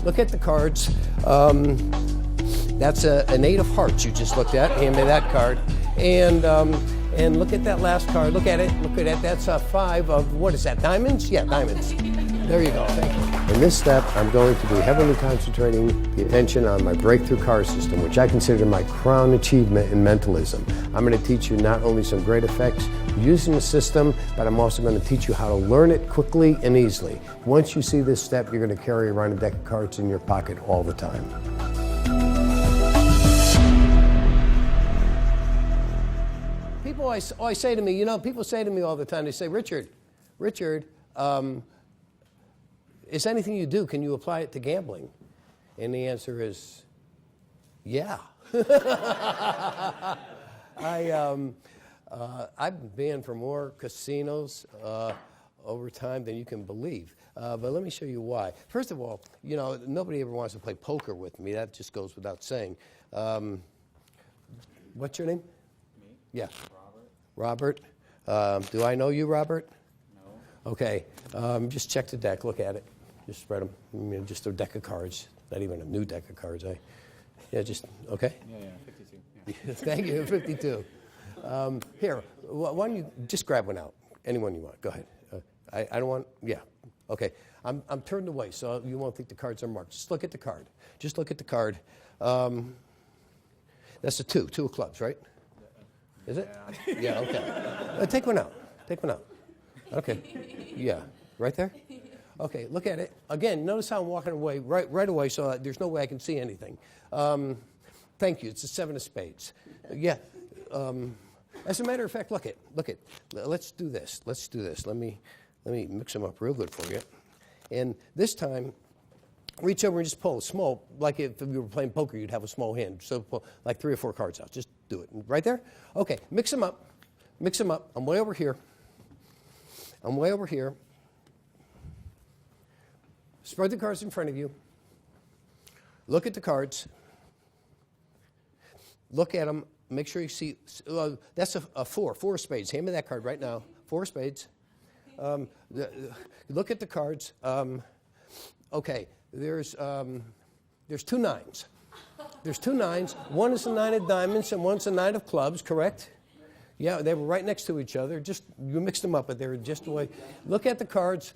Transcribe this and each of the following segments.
look at the cards. That's an 8 of hearts you just looked at. Hand me that card. And look at that last card. Look at it. Look at it. That's a 5 of, what is that, diamonds? Yeah, diamonds. There you go. Thank you. In this step, I'm going to be heavily concentrating the attention on my breakthrough card system, which I consider my crown achievement in mentalism. I'm going to teach you not only some great effects using the system, but I'm also going to teach you how to learn it quickly and easily. Once you see this step, you're going to carry around a deck of cards in your pocket all the time. People always say to me, people say to me all the time, they say, Richard, is anything you do, can you apply it to gambling? And the answer is, yeah. I've been banned from more casinos over time than you can believe. But let me show you why. First of all, nobody ever wants to play poker with me. That just goes without saying. What's your name? Me? Yeah. Robert. Do I know you, Robert? No. Okay. Just check the deck. Look at it. Just spread them. Just a deck of cards. Not even a new deck of cards, eh? Yeah, just, okay? Yeah, 52. Yeah. Thank you, 52. Here, why don't you just grab one out? Anyone you want. Go ahead. I don't want, yeah. Okay. I'm turned away, so you won't think the cards are marked. Just look at the card. Just look at the card. That's a 2 of clubs, right? Is it? Yeah, okay. Take one out. Take one out. Okay. Yeah. Right there? Okay, look at it. Again, notice how I'm walking away right away, so there's no way I can see anything. Thank you. It's a 7 of spades. Yeah. As a matter of fact, look it. Let's do this. Let me mix them up real good for you. And this time, reach over and just pull a small, like if you were playing poker, you'd have a small hand. So pull like 3 or 4 cards out. Just do it. Right there? Okay, mix them up. I'm way over here. Spread the cards in front of you. Look at the cards. Look at them. Make sure you see. That's a 4 of spades. Hand me that card right now. 4 of spades. Look at the cards. Okay, there's 2 nines. There's 2 nines. One is a 9 of diamonds and one's a 9 of clubs, correct? Yeah, they were right next to each other. Just you mixed them up, but they were just away. Look at the cards.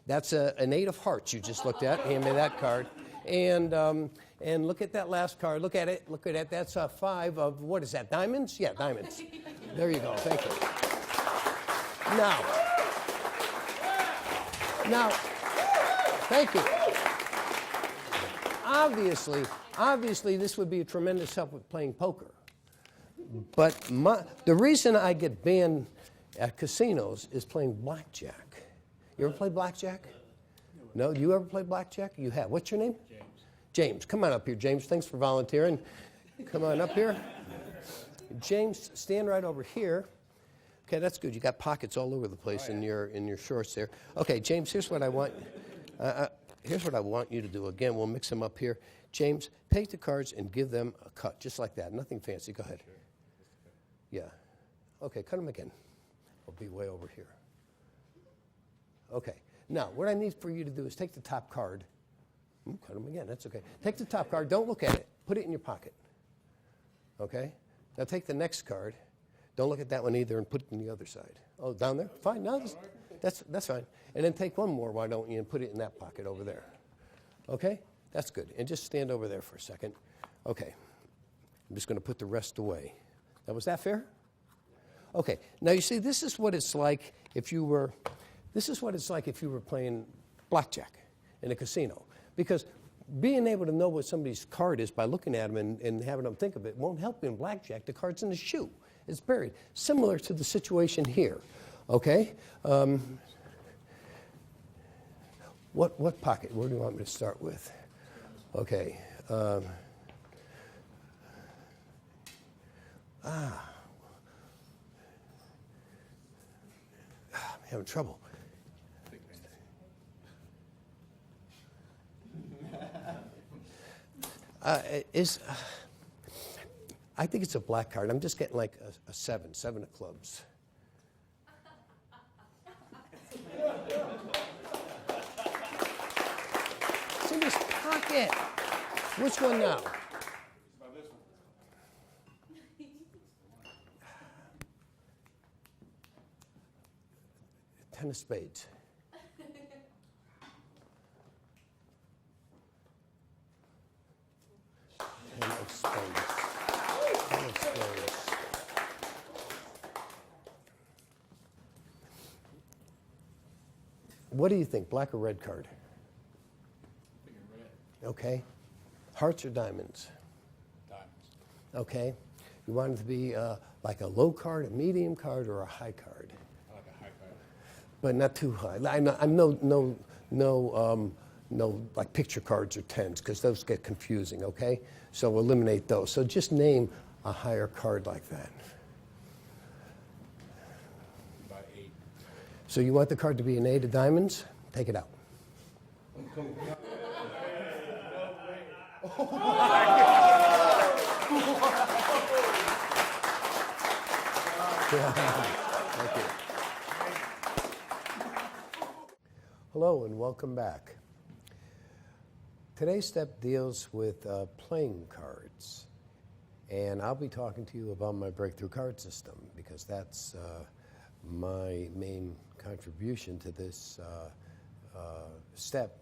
That's an 8 of hearts you just looked at. Hand me that card. And look at that last card. Look at it. That's a 5 of, what is that, diamonds? Yeah, diamonds. There you go. Thank you. Now, thank you. Obviously, this would be a tremendous help with playing poker. But the reason I get banned at casinos is playing blackjack. You ever play blackjack? No? You ever play blackjack? You have. What's your name? James. Come on up here, James. Thanks for volunteering. Come on up here. James, stand right over here. Okay, that's good. You got pockets all over the place in your shorts there. Okay, James, here's what I want. Here's what I want you to do. Again, we'll mix them up here. James, take the cards and give them a cut, just like that. Nothing fancy. Go ahead. Yeah. Okay, cut them again. I'll be way over here. Okay. Now, what I need for you to do is take the top card. Cut them again. That's okay. Take the top card. Don't look at it. Put it in your pocket. Okay? Now take the next card. Don't look at that one either and put it on the other side. Oh, down there? Fine. No, that's fine. And then take one more, why don't you, and put it in that pocket over there. Okay? That's good. And just stand over there for a second. Okay. I'm just going to put the rest away. Now, was that fair? Okay. Now, you see, this is what it's like if you were playing blackjack in a casino. Because being able to know what somebody's card is by looking at them and having them think of it won't help you in blackjack. The card's in the shoe. It's buried. Similar to the situation here. Okay? What pocket? Where do you want me to start with? Okay. I'm having trouble. I think it's a black card. I'm just getting like a 7 of clubs. it. Which one now? Ten of spades. Ten of spades. Ten of spades. What do you think, black or red card? Okay. Hearts or diamonds? Diamonds. Okay. You want it to be like a low card, a medium card, or a high card? I like a high card. But not too high. I'm no like picture cards or tens, because those get confusing, okay? So eliminate those. So just name a higher card like that. About 8. So you want the card to be an 8 of diamonds? Take it out. Thank you. Hello and welcome back. Today's step deals with playing cards, and I'll be talking to you about my breakthrough card system, because that's my main contribution to this step.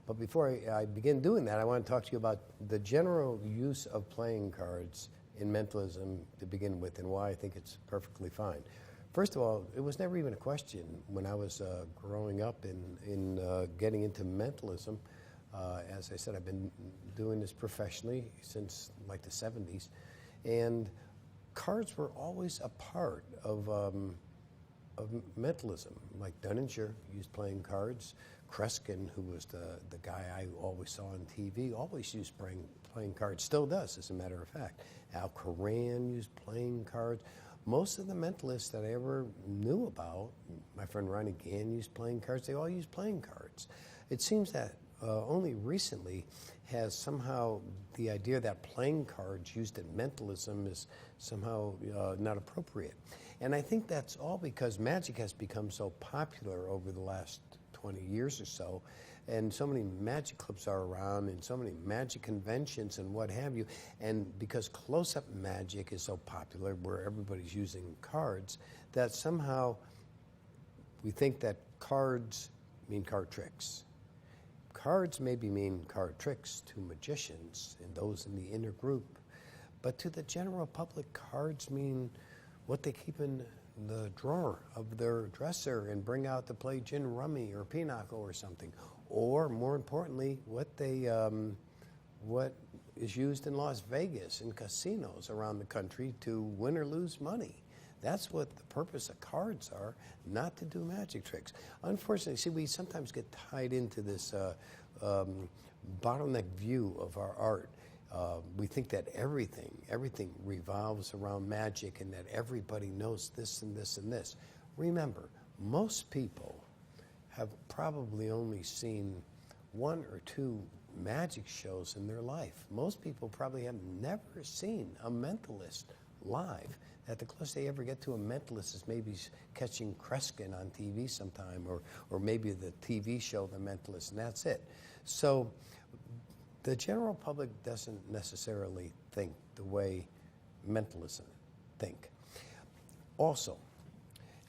But before I begin doing that, I want to talk to you about the general use of playing cards in mentalism to begin with, and why I think it's perfectly fine. First of all, it was never even a question when I was growing up in getting into mentalism. As I said, I've been doing this professionally since like the 70s, and cards were always a part of mentalism. Like Dunninger used playing cards. Kreskin, who was the guy I always saw on TV, always used playing cards, still does, as a matter of fact. Al Koran used playing cards. Most of the mentalists that I ever knew about, my friend Ronnie Gann used playing cards, they all used playing cards. It seems that only recently has somehow the idea that playing cards used in mentalism is somehow not appropriate. And I think that's all because magic has become so popular over the last 20 years or so, and so many magic clubs are around, and so many magic conventions and what have you, and because close-up magic is so popular where everybody's using cards, that somehow we think that cards mean card tricks. Cards maybe mean card tricks to magicians and those in the inner group, but to the general public, cards mean what they keep in the drawer of their dresser and bring out to play gin rummy or pinochle or something, or more importantly, what is used in Las Vegas in casinos around the country to win or lose money. That's what the purpose of cards are, not to do magic tricks. Unfortunately, see, we sometimes get tied into this bottleneck view of our art. We think that everything revolves around magic, and that everybody knows this and this and this. Remember, most people have probably only seen 1 or 2 magic shows in their life. Most people probably have never seen a mentalist live. That the closest they ever get to a mentalist is maybe catching Kreskin on TV sometime, or maybe the TV show The Mentalist, and that's it. So the general public doesn't necessarily think the way mentalists think. Also,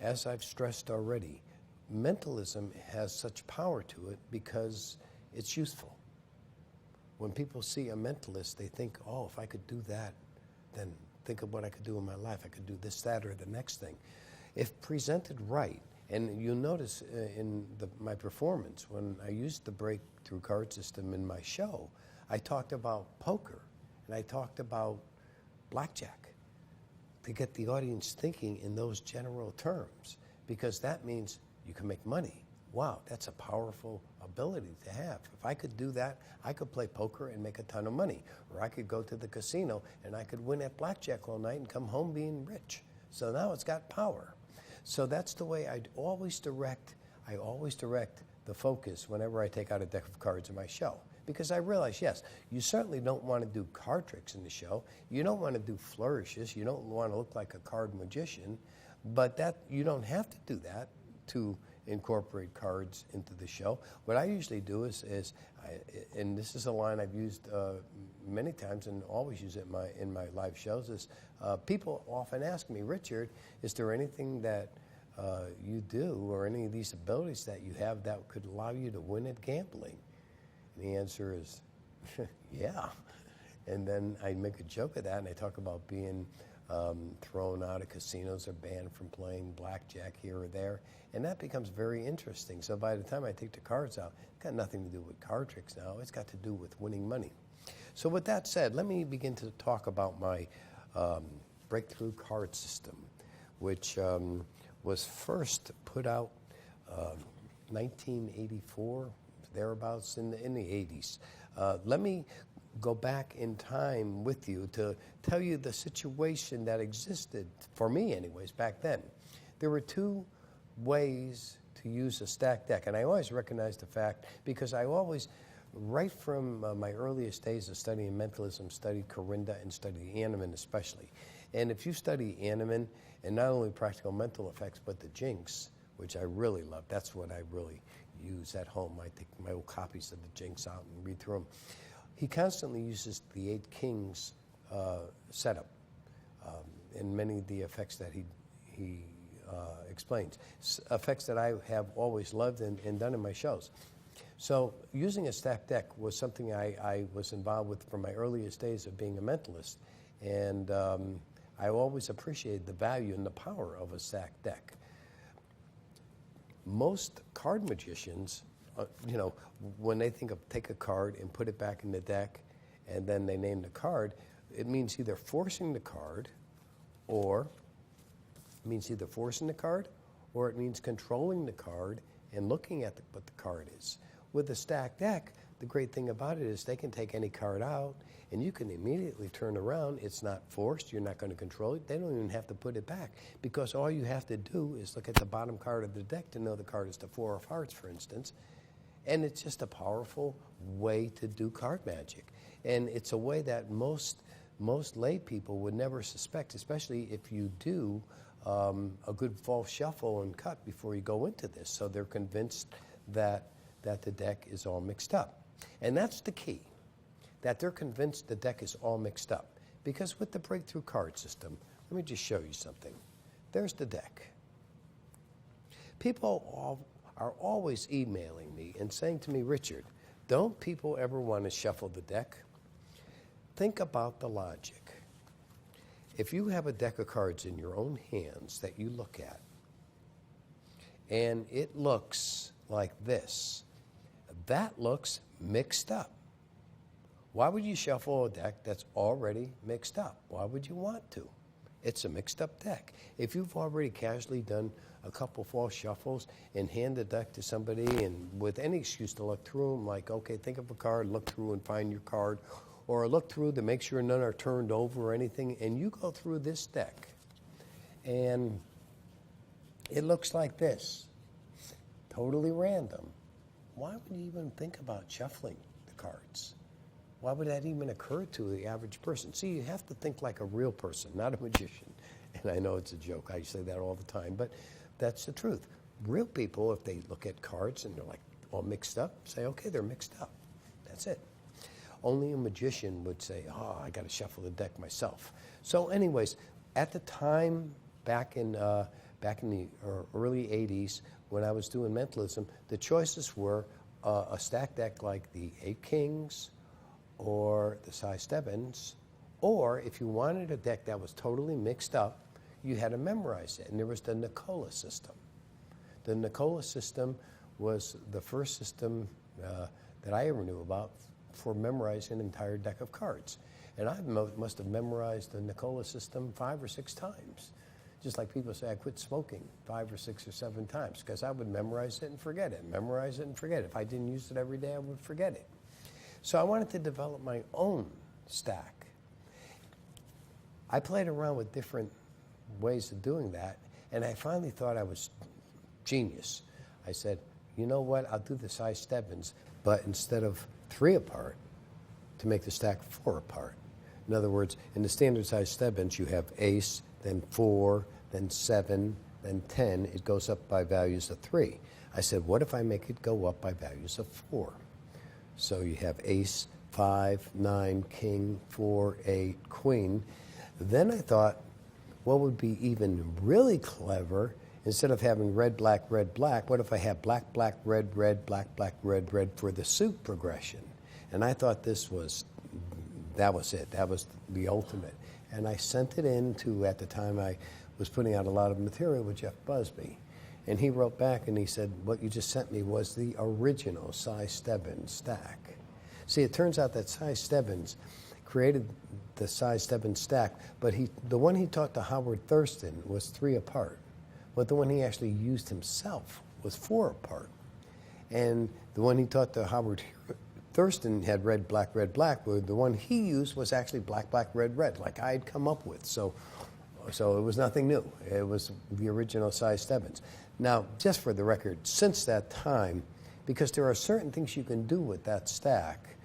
as I've stressed already, mentalism has such power to it because it's useful. When people see a mentalist, they think, oh, if I could do that, then think of what I could do in my life. I could do this, that, or the next thing. If presented right, and you'll notice in my performance, when I used the breakthrough card system in my show, I talked about poker, and I talked about blackjack, to get the audience thinking in those general terms, because that means you can make money. Wow, that's a powerful ability to have. If I could do that, I could play poker and make a ton of money. Or I could go to the casino and I could win at blackjack all night and come home being rich. So now it's got power. So that's the way I always direct the focus whenever I take out a deck of cards in my show. Because I realize, yes, you certainly don't want to do card tricks in the show. You don't want to do flourishes. You don't want to look like a card magician. But that you don't have to do that to incorporate cards into the show. What I usually do is and this is a line I've used many times and always use it in my live shows, is people often ask me, Richard, is there anything that you do or any of these abilities that you have that could allow you to win at gambling? And the answer is, yeah. And then I make a joke of that, and I talk about being thrown out of casinos or banned from playing blackjack here or there, and that becomes very interesting. So by the time I take the cards out, it's got nothing to do with card tricks now. It's got to do with winning money. So with that said, let me begin to talk about my breakthrough card system, which was first put out 1984, thereabouts in the 80s. Let me go back in time with you to tell you the situation that existed, for me anyways, back then. There were two ways to use a stacked deck, and I always recognize the fact because I always, right from my earliest days of studying mentalism, studied Corinda and studied Animan especially. And if you study Animan, and not only practical mental effects, but the jinx, which I really love, that's what I really use at home. I take my old copies of the jinx out and read through them. He constantly uses the 8 Kings setup in many of the effects that he explains. Effects that I have always loved and done in my shows. So using a stacked deck was something I was involved with from my earliest days of being a mentalist. And I always appreciated the value and the power of a stacked deck. Most card magicians, when they think of take a card and put it back in the deck and then they name the card, it means either forcing the card or it means controlling the card and looking at what the card is. With a stacked deck, the great thing about it is they can take any card out and you can immediately turn around. It's not forced. You're not going to control it. They don't even have to put it back because all you have to do is look at the bottom card of the deck to know the card is the 4 of hearts, for instance. And it's just a powerful way to do card magic. And it's a way that most lay people would never suspect, especially if you do a good false shuffle and cut before you go into this. So they're convinced that the deck is all mixed up. And that's the key, that they're convinced the deck is all mixed up. Because with the breakthrough card system, let me just show you something. There's the deck. People are always emailing me and saying to me, Richard, don't people ever want to shuffle the deck? Think about the logic. If you have a deck of cards in your own hands that you look at, and it looks like this, that looks mixed up. Why would you shuffle a deck that's already mixed up? Why would you want to? It's a mixed up deck. If you've already casually done a couple false shuffles and hand the deck to somebody and with any excuse to look through them, like, okay, think of a card, look through and find your card, or look through to make sure none are turned over or anything, and you go through this deck and it looks like this, totally random. Why would you even think about shuffling the cards? Why would that even occur to the average person? See, you have to think like a real person, not a magician. And I know it's a joke. I say that all the time, but that's the truth. Real people, if they look at cards and they're like all mixed up, say, okay, they're mixed up. That's it. Only a magician would say, oh, I got to shuffle the deck myself. So anyways, at the time, back in the early 80s, when I was doing mentalism, the choices were a stacked deck like the 8 Kings or the size 7s, or if you wanted a deck that was totally mixed up, you had to memorize it. And there was the Nicola system. The Nicola system was the first system that I ever knew about for memorizing an entire deck of cards. And I must have memorized the Nicola system 5 or 6 times. Just like people say, I quit smoking 5 or 6 or 7 times because I would memorize it and forget it, memorize it and forget it. If I didn't use it every day, I would forget it. So I wanted to develop my own stack. I played around with different ways of doing that, and I finally thought I was genius. I said, you know what, I'll do the size 7s, but instead of 3 apart, to make the stack 4 apart. In other words, in the standard size 7s, you have ace, then 4, then 7, and 10, it goes up by values of 3. I said, what if I make it go up by values of 4? So you have ace, 5, 9, king, 4, 8, queen. Then I thought, what would be even really clever, instead of having red, black, what if I have black, black, red, black, black, red for the suit progression? And I thought that was it. That was the ultimate. And I sent it in to, at the time I was putting out a lot of material with Jeff Busby. And he wrote back and he said, what you just sent me was the original Cy Stebbins stack. See, it turns out that Cy Stebbins created the Cy Stebbins stack, but the one he taught to Howard Thurston was 3 apart. But the one he actually used himself was 4 apart. And the one he taught to Howard Thurston had red, black, where the one he used was actually black, black, red, like I had come up with. So it was nothing new. It was the original Cy Stebbins. Now, just for the record, since that time, because there are certain things you can do with that stack,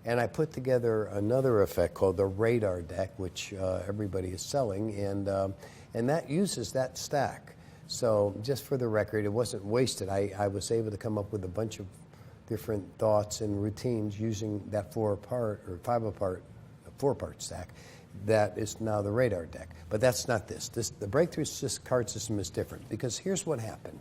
and I put together another effect called the radar deck, which everybody is selling, and that uses that stack. So just for the record, it wasn't wasted. I was able to come up with a bunch of different thoughts and routines using that 4-part or 5-part, 4-part stack. That is now the radar deck. But that's not this. The breakthrough card system is different, because here's what happened.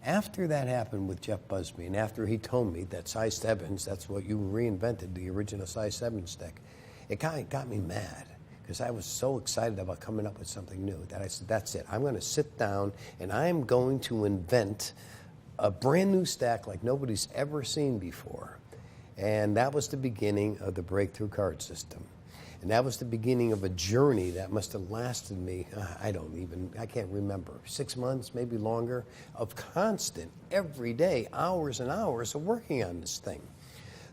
After that happened with Jeff Busby, and after he told me that Cy Stebbins, that's what you reinvented, the original Cy Stebbins deck, it kind of got me mad, because I was so excited about coming up with something new that I said, that's it. I'm going to sit down and I'm going to invent a brand new stack like nobody's ever seen before. And that was the beginning of the breakthrough card system. And that was the beginning of a journey that must have lasted me, I can't remember, 6 months, maybe longer, of constant, every day, hours and hours of working on this thing.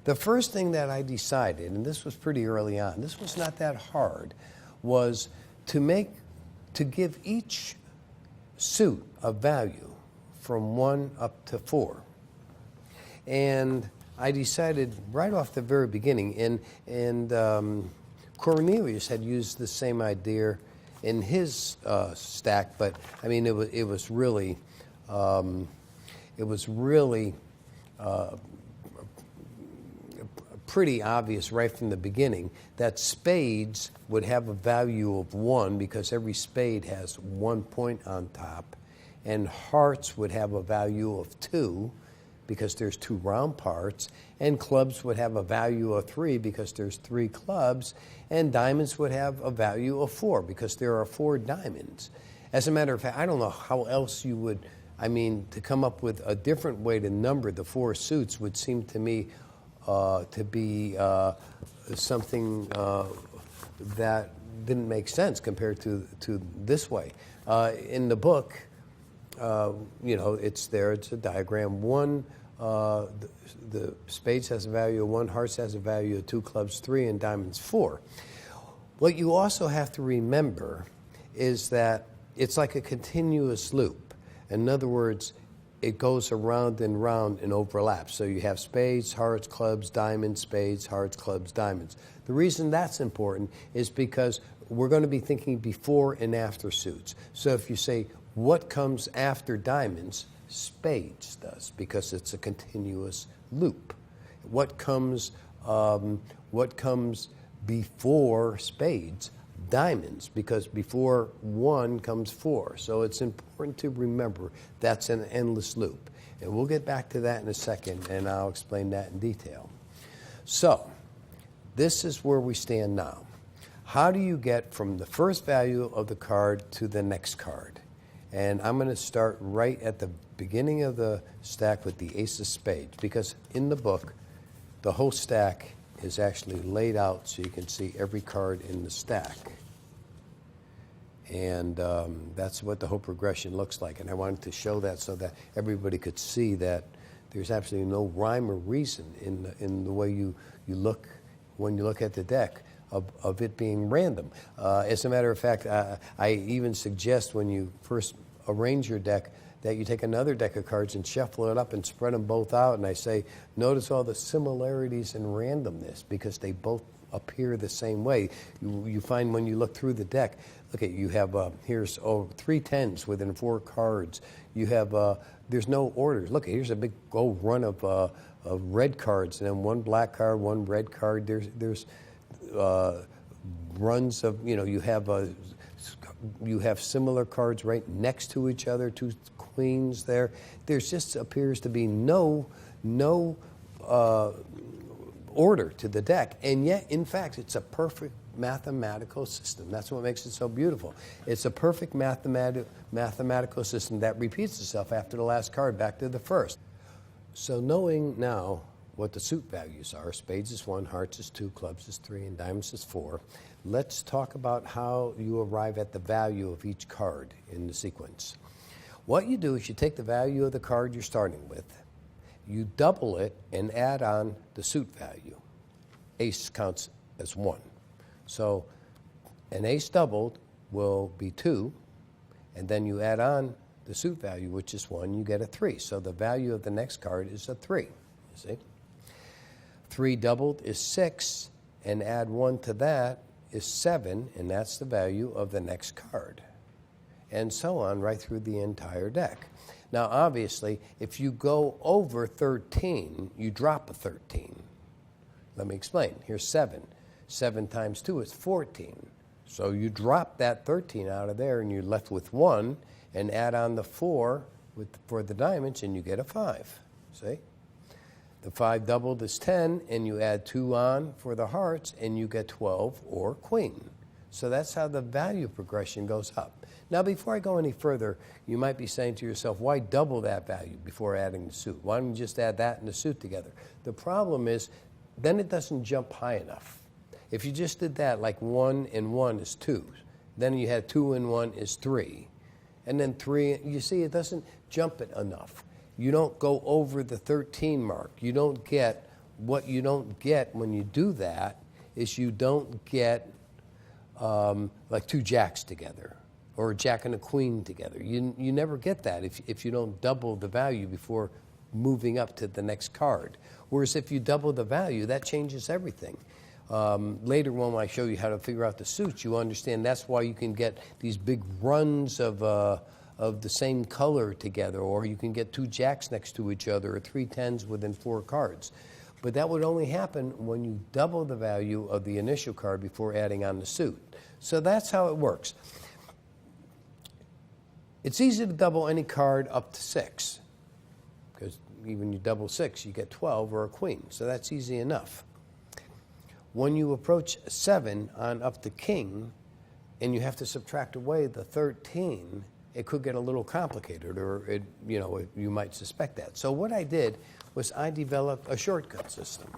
The first thing that I decided, and this was pretty early on, this was not that hard, was to give each suit a value from 1 up to 4. And I decided right off the very beginning, and Cornelius had used the same idea in his stack, but I mean it was really pretty obvious right from the beginning that spades would have a value of 1 because every spade has 1 point on top, and hearts would have a value of 2 because there's 2 round parts, and clubs would have a value of 3 because there's 3 clubs, and diamonds would have a value of 4 because there are 4 diamonds. As a matter of fact, I don't know how else you would, to come up with a different way to number the 4 suits would seem to me to be something that didn't make sense compared to this way. In the book, it's there, it's a diagram. 1, the spades has a value of 1, hearts has a value of 2, clubs 3, and diamonds 4. What you also have to remember is that it's like a continuous loop. In other words, it goes around and round and overlaps. So you have spades, hearts, clubs, diamonds, spades, hearts, clubs, diamonds. The reason that's important is because we're going to be thinking before and after suits. So if you say, what comes after diamonds? Spades does, because it's a continuous loop. What comes before spades? Diamonds, because before 1 comes 4. So it's important to remember that's an endless loop. And we'll get back to that in a second, and I'll explain that in detail. So this is where we stand now. How do you get from the first value of the card to the next card? And I'm going to start right at the beginning of the stack with the ace of spades, because in the book, the whole stack is actually laid out so you can see every card in the stack. And that's what the whole progression looks like. And I wanted to show that so that everybody could see that there's absolutely no rhyme or reason in the way you look when you look at the deck of it being random. As a matter of fact, I even suggest when you first arrange your deck that you take another deck of cards and shuffle it up and spread them both out. And I say, notice all the similarities and randomness, because they both appear the same way. You find when you look through the deck, look at, you have, here's 3 10s within 4 cards. You have, there's no orders. Look, here's a big old run of red cards, and then 1 black card, 1 red card. There's runs of, you have similar cards right next to each other, 2 queens there. There's just appears to be no order to the deck, and yet, in fact, it's a perfect mathematical system. That's what makes it so beautiful. It's a perfect mathematical system that repeats itself after the last card back to the first. So knowing now what the suit values are, spades is 1, hearts is 2, clubs is 3, and diamonds is 4, let's talk about how you arrive at the value of each card in the sequence. What you do is you take the value of the card you're starting with, you double it and add on the suit value. Ace counts as 1. So an ace doubled will be 2, and then you add on the suit value, which is 1, you get a 3. So the value of the next card is a 3, you see. 3 doubled is 6, and add 1 to that is 7, and that's the value of the next card. And so on right through the entire deck. Now, obviously, if you go over 13, you drop a 13. Let me explain. Here's 7. 7 times 2 is 14. So you drop that 13 out of there, and you're left with 1, and add on the 4 for the diamonds, and you get a 5. See? The 5 doubled is 10, and you add 2 on for the hearts, and you get 12 or queen. So that's how the value progression goes up. Now, before I go any further, you might be saying to yourself, why double that value before adding the suit? Why don't you just add that and the suit together? The problem is, then it doesn't jump high enough. If you just did that, like 1 and 1 is 2, then you had 2 and 1 is 3, and then 3, you see, it doesn't jump it enough. You don't go over the 13 mark. You don't get, what you don't get when you do that is you don't get like 2 jacks together, or a jack and a queen together. You never get that if you don't double the value before moving up to the next card. Whereas if you double the value, that changes everything. Later when I show you how to figure out the suits, you understand that's why you can get these big runs of the same color together, or you can get 2 jacks next to each other, or 3 10s within 4 cards. But that would only happen when you double the value of the initial card before adding on the suit. So that's how it works. It's easy to double any card up to 6, because even you double 6, you get 12 or a queen. So that's easy enough. When you approach 7 on up to king, and you have to subtract away the 13, it could get a little complicated, or you might suspect that. So what I did was I developed a shortcut system.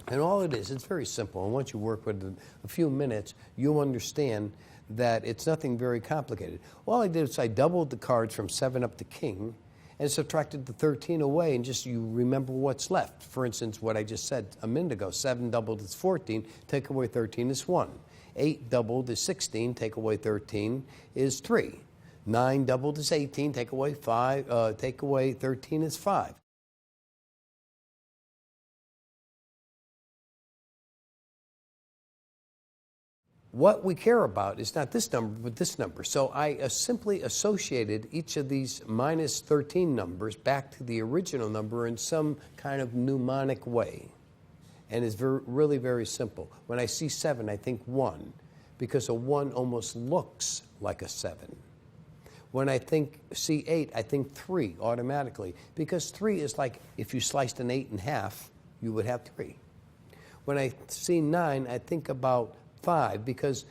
And all it is, it's very simple. And once you work with it a few minutes, you'll understand that it's nothing very complicated. All I did was I doubled the cards from 7 up to king and subtracted the 13 away, and just you remember what's left. For instance, what I just said a minute ago, 7 doubled is 14, take away 13 is 1. 8 doubled is 16, take away 13 is 3. 9 doubled is 18, take away 13 is 5. What we care about is not this number, but this number. So I simply associated each of these minus 13 numbers back to the original number in some kind of mnemonic way. And it's really very simple. When I see 7, I think 1, because a 1 almost looks like a 7. When I see 8, I think 3 automatically, because 3 is like if you sliced an 8 in half, you would have 3. When I see 9, I think about 5, because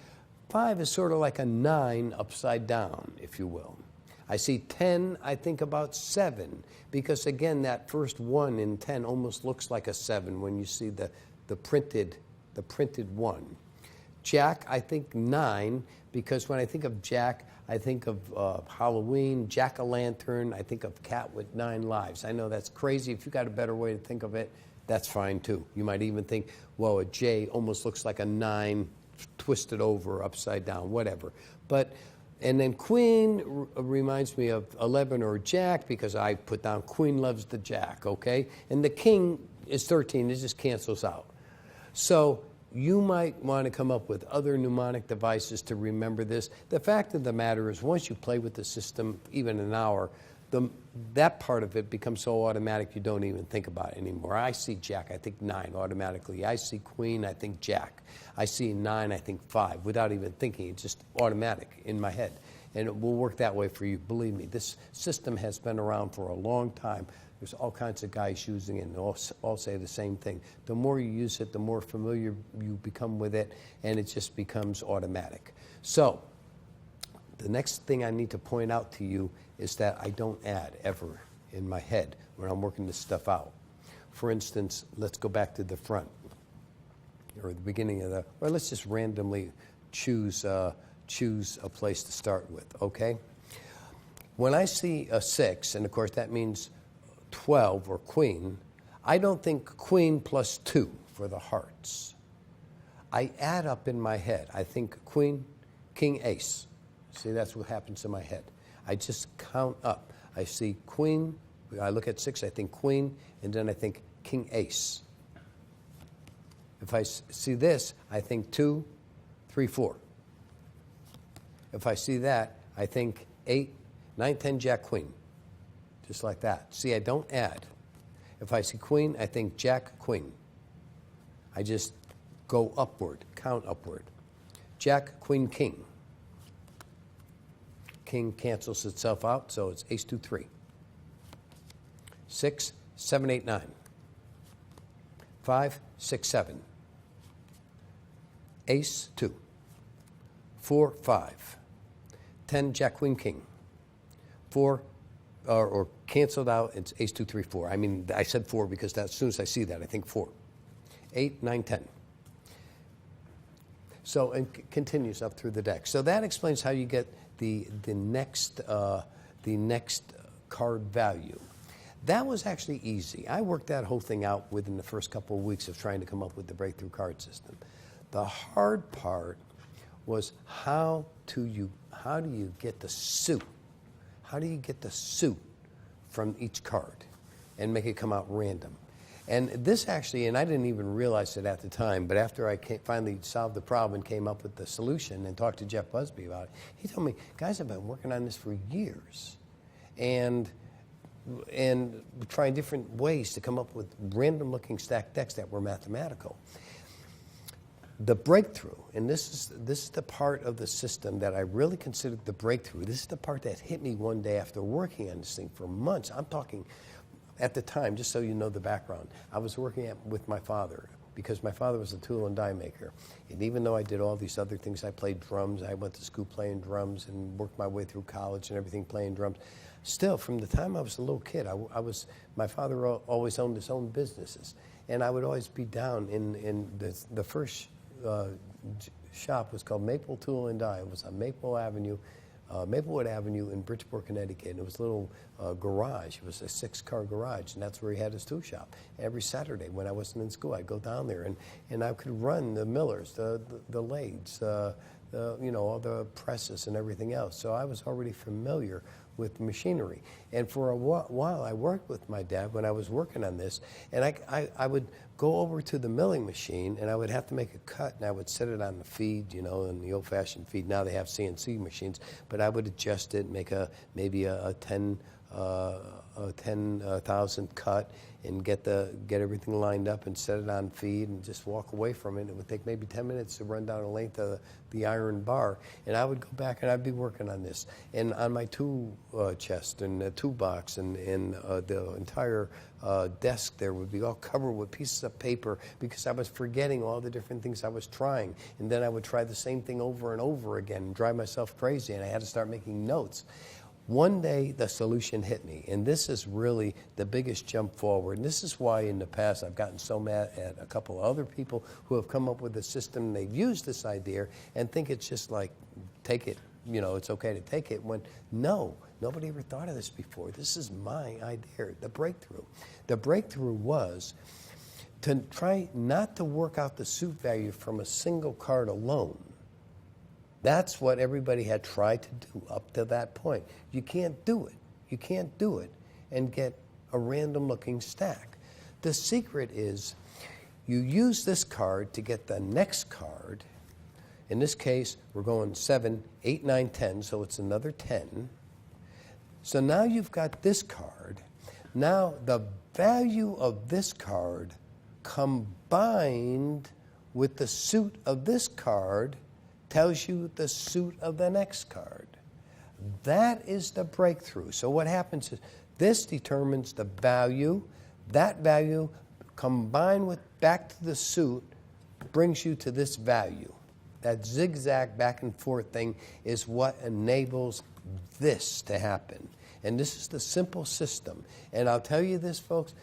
5 is sort of like a 9 upside down, if you will. I see 10, I think about 7, because again, that first 1 in 10 almost looks like a 7 when you see the printed 1. Jack, I think 9, because when I think of Jack, I think of Halloween, jack-o'-lantern, I think of cat with 9 lives. I know that's crazy. If you got a better way to think of it, that's fine too. You might even think, well, a J almost looks like a 9 twisted over, upside down, whatever. And then queen reminds me of 11 or jack, because I put down queen loves the jack, okay? And the king is 13, it just cancels out. So You might want to come up with other mnemonic devices to remember this. The fact of the matter is, once you play with the system, even an hour, that part of it becomes so automatic you don't even think about it anymore. I see Jack, I think 9 automatically. I see Queen, I think Jack. I see 9, I think 5, without even thinking. It's just automatic in my head. And it will work that way for you. Believe me, this system has been around for a long time. There's all kinds of guys using it, and all say the same thing. The more you use it, the more familiar you become with it, and it just becomes automatic. So, the next thing I need to point out to you is that I don't add ever in my head when I'm working this stuff out. For instance, let's go back to the front, or the beginning of the, or let's just randomly choose a place to start with, okay? When I see a 6, and of course that means 12 or Queen, I don't think Queen plus 2 for the hearts. I add up in my head. I think Queen, King, Ace. See, that's what happens in my head. I just count up. I see Queen, I look at 6, I think Queen, and then I think King, Ace. If I see this, I think 2, 3, 4. If I see that, I think 8, 9, 10, Jack, Queen. Just like that. See, I don't add. If I see Queen, I think Jack, Queen. I just go upward, count upward. Jack, Queen, King. King cancels itself out, so it's Ace, 2, 3. 6, 7, 8, 9. 5, 6, 7. Ace, 2. 4, 5. 10, Jack, Queen, King. 4, or canceled out, it's Ace, 2, 3, 4. I mean, I said 4 because as soon as I see that, I think 4. 8, 9, 10. So, and continues up through the deck. So that explains how you get the next card value. That was actually easy. I worked that whole thing out within the first couple of weeks of trying to come up with the breakthrough card system. The hard part was how do you get the suit? How do you get the suit from each card and make it come out random? And this actually, and I didn't even realize it at the time, but after I finally solved the problem and came up with the solution and talked to Jeff Busby about it, he told me, guys, I've been working on this for years and trying different ways to come up with random looking stacked decks that were mathematical. The breakthrough, and this is the part of the system that I really considered the breakthrough. This is the part that hit me one day after working on this thing for months. I'm talking, at the time, just so you know the background, I was working with my father because my father was a tool and die maker. And even though I did all these other things, I played drums, I went to school playing drums and worked my way through college and everything playing drums. Still, from the time I was a little kid, my father always owned his own businesses. And I would always be down in the first shop was called Maple Tool and Die. It was on Maplewood Avenue in Bridgeport, Connecticut. And it was a little garage. It was a 6-car garage, and that's where he had his tool shop. Every Saturday when I wasn't in school, I'd go down there, and I could run the millers, the lathes, all the presses and everything else. So I was already familiar with machinery. And for a while, I worked with my dad when I was working on this, and I would go over to the milling machine, and I would have to make a cut, and I would set it on the feed, in the old-fashioned feed. Now they have CNC machines, but I would adjust it, make maybe a 10,000 cut, and get everything lined up and set it on feed and just walk away from it. It would take maybe 10 minutes to run down the length of the iron bar, and I would go back and I'd be working on this. And on my tool chest and the toolbox and the entire desk there would be all covered with pieces of paper because I was forgetting all the different things I was trying. And then I would try the same thing over and over again and drive myself crazy, and I had to start making notes. One day, the solution hit me, and this is really the biggest jump forward. And this is why in the past I've gotten so mad at a couple of other people who have come up with a system, they've used this idea, and think it's just like, take it, it's okay to take it, when no, nobody ever thought of this before. This is my idea, the breakthrough. The breakthrough was to try not to work out the suit value from a single card alone. That's what everybody had tried to do up to that point. You can't do it. You can't do it and get a random looking stack. The secret is you use this card to get the next card. In this case, we're going 7, 8, 9, 10, so it's another 10. So now you've got this card. Now the value of this card combined with the suit of this card tells you the suit of the next card. That is the breakthrough. So what happens is this determines the value. That value combined with back to the suit brings you to this value. That zigzag back and forth thing is what enables this to happen. And this is the simple system. And I'll tell you this, folks,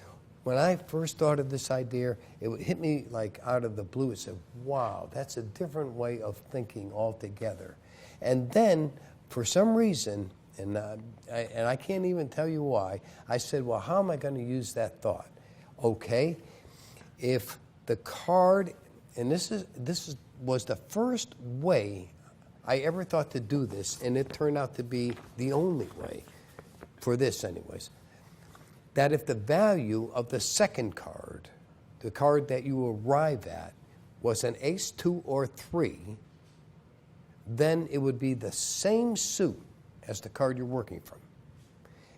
when I first thought of this idea, it would hit me like out of the blue. It said, wow, that's a different way of thinking altogether. And then, for some reason, and I can't even tell you why, I said, well, how am I going to use that thought? Okay, if the card, and this was the first way I ever thought to do this, and it turned out to be the only way, for this anyways, that if the value of the second card, the card that you arrive at, was an ace, 2, or 3, then it would be the same suit as the card you're working from.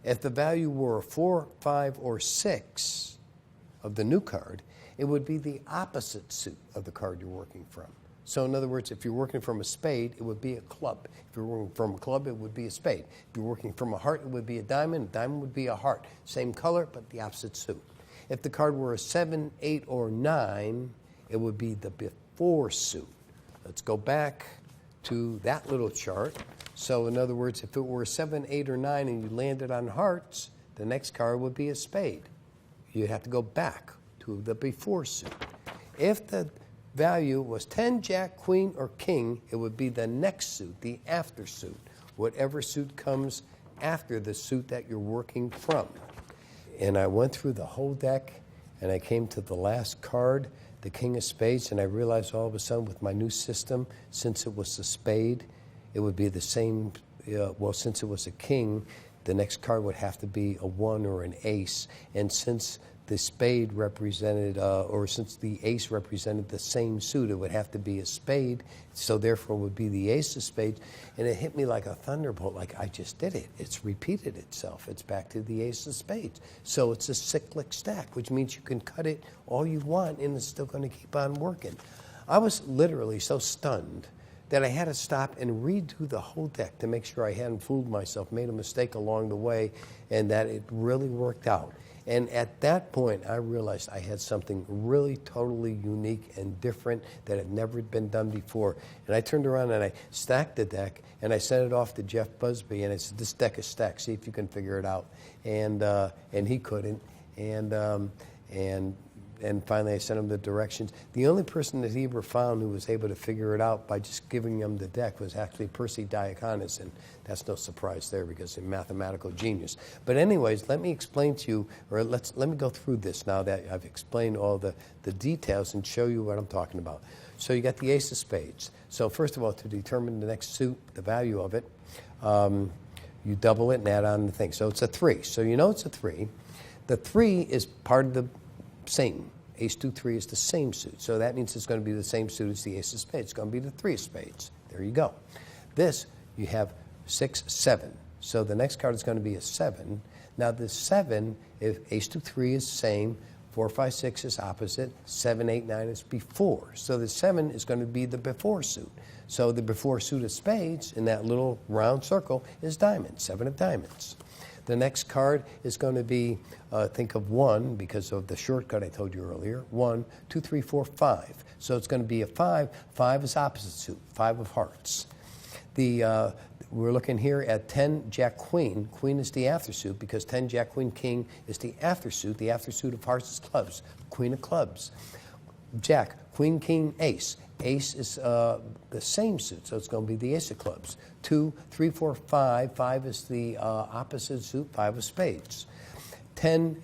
If the value were a 4, 5, or 6 of the new card, it would be the opposite suit of the card you're working from. So in other words, if you're working from a spade, it would be a club. If you're working from a club, it would be a spade. If you're working from a heart, it would be a diamond would be a heart. Same color, but the opposite suit. If the card were a 7, 8, or 9, it would be the before suit. Let's go back to that little chart. So in other words, if it were a 7, 8, or 9 and you landed on hearts, the next card would be a spade. You'd have to go back to the before suit. If the value was 10, jack, queen, or king, it would be the next suit, the after suit, whatever suit comes after the suit that you're working from. And I went through the whole deck, and I came to the last card, the king of spades, and I realized all of a sudden with my new system, since it was a spade, it would be the same, well, since it was a king, the next card would have to be a 1 or an ace, and since the spade represented, or since the ace represented the same suit, it would have to be a spade, so therefore it would be the ace of spades. And it hit me like a thunderbolt, like I just did it. It's repeated itself. It's back to the ace of spades. So it's a cyclic stack, which means you can cut it all you want and it's still going to keep on working. I was literally so stunned that I had to stop and redo the whole deck to make sure I hadn't fooled myself, made a mistake along the way, and that it really worked out. And at that point, I realized I had something really totally unique and different that had never been done before. And I turned around and I stacked the deck, and I sent it off to Jeff Busby, and I said, this deck is stacked. See if you can figure it out. And he couldn't. And finally, I sent him the directions. The only person that he ever found who was able to figure it out by just giving him the deck was actually Percy Diaconis, and that's no surprise there because he's a mathematical genius. But anyways, let me explain to you, or let me go through this now that I've explained all the details and show you what I'm talking about. So you got the ace of spades. So first of all, to determine the next suit, the value of it, you double it and add on the thing. So it's a 3. So you know it's a 3. The 3 is part of the same. Ace, 2, 3 is the same suit. So that means it's going to be the same suit as the ace of spades. It's going to be the 3 of spades. There you go. This, you have 6, 7. So the next card is going to be a 7. Now the 7, if ace, 2, 3 is the same, 4, 5, 6 is opposite, 7, 8, 9 is before. So the 7 is going to be the before suit. So the before suit of spades in that little round circle is diamonds, 7 of diamonds. The next card is going to be, think of 1 because of the shortcut I told you earlier. 1, 2, 3, 4, 5. So it's going to be a 5. 5 is opposite suit, 5 of hearts. We're looking here at 10, jack, queen. Queen is the aftersuit because 10, jack, queen, king is the aftersuit. The aftersuit of hearts is clubs, queen of clubs. Jack, queen, king, ace. Ace is the same suit, so it's going to be the ace of clubs. 2, 3, 4, 5. 5 is the opposite suit, 5 of spades. 10,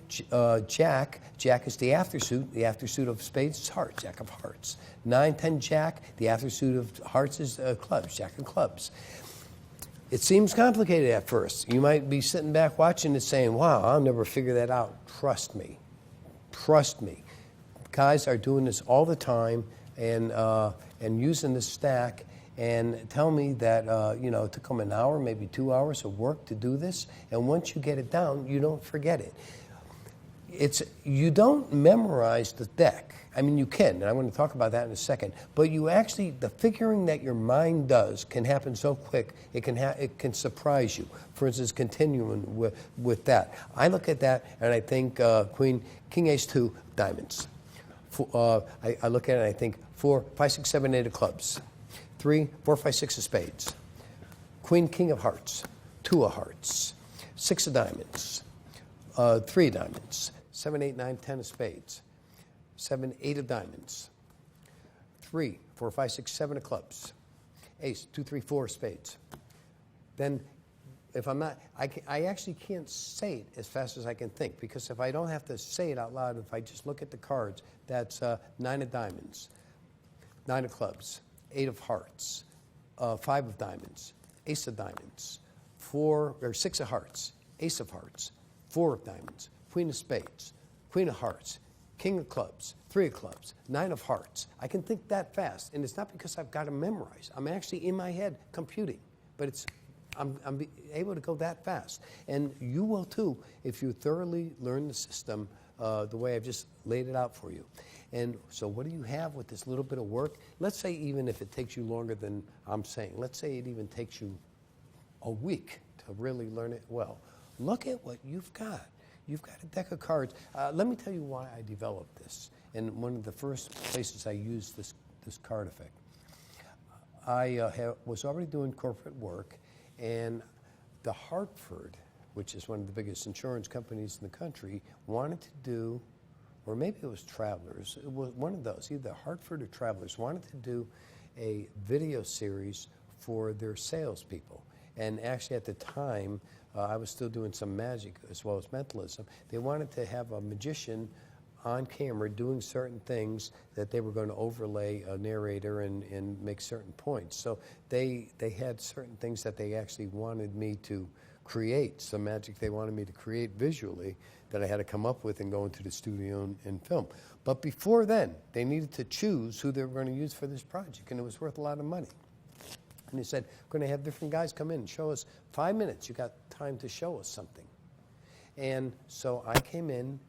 jack. Jack is the aftersuit of spades is hearts, jack of hearts. 9, 10, jack. The aftersuit of hearts is clubs, jack of clubs. It seems complicated at first. You might be sitting back watching it saying, wow, I'll never figure that out. Trust me. Trust me. guys are doing this all the time and using this stack and tell me that, it took them an hour, maybe 2 hours of work to do this. And once you get it down, you don't forget it. You don't memorize the deck. I mean, you can, and I'm going to talk about that in a second. But you actually, the figuring that your mind does can happen so quick, it can surprise you. For instance, continuing with that. I look at that and I think King Ace 2 diamonds. I look at it and I think 4, 5, 6, 7, 8 of clubs. 3, 4, 5, 6 of spades. Queen, King of hearts. 2 of hearts. 6 of diamonds. 3 of diamonds. 7, 8, 9, 10 of spades. 7, 8 of diamonds. 3, 4, 5, 6, 7 of clubs. Ace, 2, 3, 4 of spades. Then, if I'm not, I actually can't say it as fast as I can think, because if I don't have to say it out loud, if I just look at the cards, that's 9 of diamonds, 9 of clubs, 8 of hearts, 5 of diamonds, ace of diamonds, 6 of hearts, ace of hearts, 4 of diamonds, queen of spades, queen of hearts, king of clubs, 3 of clubs, 9 of hearts. I can think that fast, and it's not because I've got to memorize. I'm actually in my head computing, but I'm able to go that fast. And you will too if you thoroughly learn the system the way I've just laid it out for you. And so what do you have with this little bit of work? Let's say even if it takes you longer than I'm saying, let's say it even takes you a week to really learn it well. Look at what you've got. You've got a deck of cards. Let me tell you why I developed this. And one of the first places I used this card effect. I was already doing corporate work, and the Hartford, which is one of the biggest insurance companies in the country, wanted to do, or maybe it was Travelers, it was one of those, either Hartford or Travelers, wanted to do a video series for their salespeople. And actually at the time, I was still doing some magic as well as mentalism. They wanted to have a magician on camera doing certain things that they were going to overlay a narrator and make certain points. So they had certain things that they actually wanted me to create, some magic they wanted me to create visually that I had to come up with and go into the studio and film. But before then, they needed to choose who they were going to use for this project, and it was worth a lot of money. And they said, we're going to have different guys come in and show us 5 minutes. You got time to show us something. And so I came in.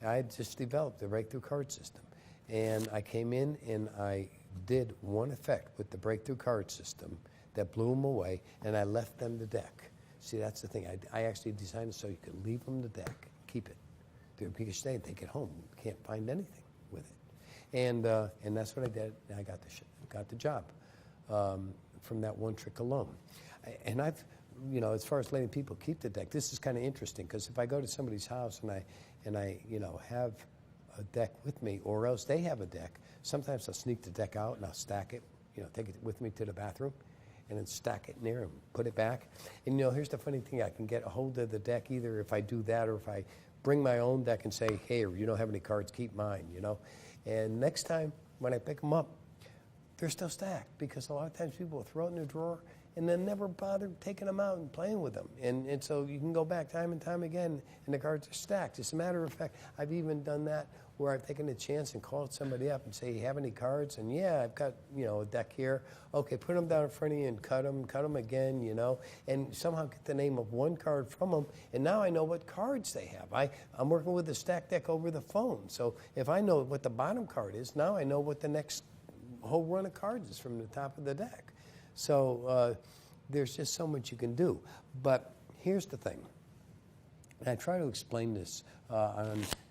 I had just developed the breakthrough card system. And I came in and I did one effect with the breakthrough card system that blew them away, and I left them the deck. See, that's the thing. I actually designed it so you could leave them the deck, keep it. Because they take it home. You can't find anything with it. And that's what I did. And I got the job from that one trick alone. And I've, as far as letting people keep the deck, this is kind of interesting, because if I go to somebody's house and I have a deck with me, or else they have a deck, sometimes I'll sneak the deck out and I'll stack it, take it with me to the bathroom and then stack it in there and put it back. And here's the funny thing, I can get a hold of the deck either if I do that or if I bring my own deck and say, hey, you don't have any cards, keep mine, And next time when I pick them up, they're still stacked, because a lot of times people will throw it in their drawer and then never bother taking them out and playing with them. And so you can go back time and time again, and the cards are stacked. As a matter of fact, I've even done that where I've taken a chance and called somebody up and say, you have any cards? And yeah, I've got, a deck here. Okay, put them down in front of you and cut them again, and somehow get the name of one card from them. And now I know what cards they have. I'm working with a stack deck over the phone. So if I know what the bottom card is, now I know what the next whole run of cards is from the top of the deck. So there's just so much you can do. But here's the thing. And I try to explain this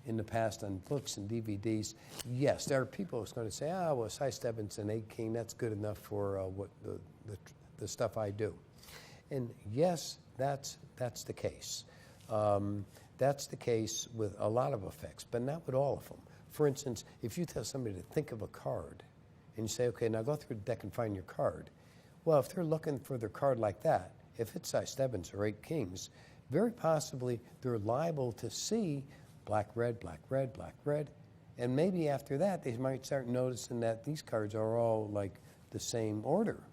in the past on books and DVDs. Yes, there are people who's going to say, well, size 7 and 8 king, that's good enough for what the stuff I do. And yes, that's the case. That's the case with a lot of effects, but not with all of them. For instance, if you tell somebody to think of a card, and you say, okay, now go through the deck and find your card. Well, if they're looking for their card like that, if it's size 7s or 8 kings, very possibly they're liable to see black, red, black, red, black, red. And maybe after that, they might start noticing that these cards are all like the same order.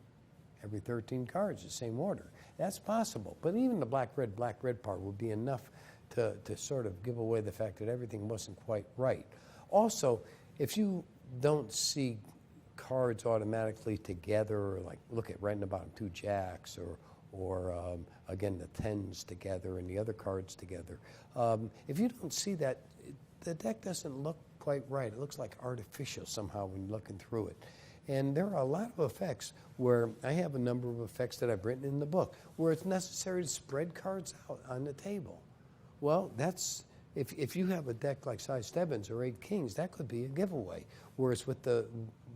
Every 13 cards, the same order. That's possible. But even the black, red part would be enough to sort of give away the fact that everything wasn't quite right. Also, if you don't see cards automatically together, like look at right in the bottom, 2 jacks, or again, the 10s together and the other cards together. If you don't see that, the deck doesn't look quite right. It looks like artificial somehow when you're looking through it. And there are a lot of effects where I have a number of effects that I've written in the book where it's necessary to spread cards out on the table. Well, that's, if you have a deck like size 7s or 8 kings, that could be a giveaway. Whereas with the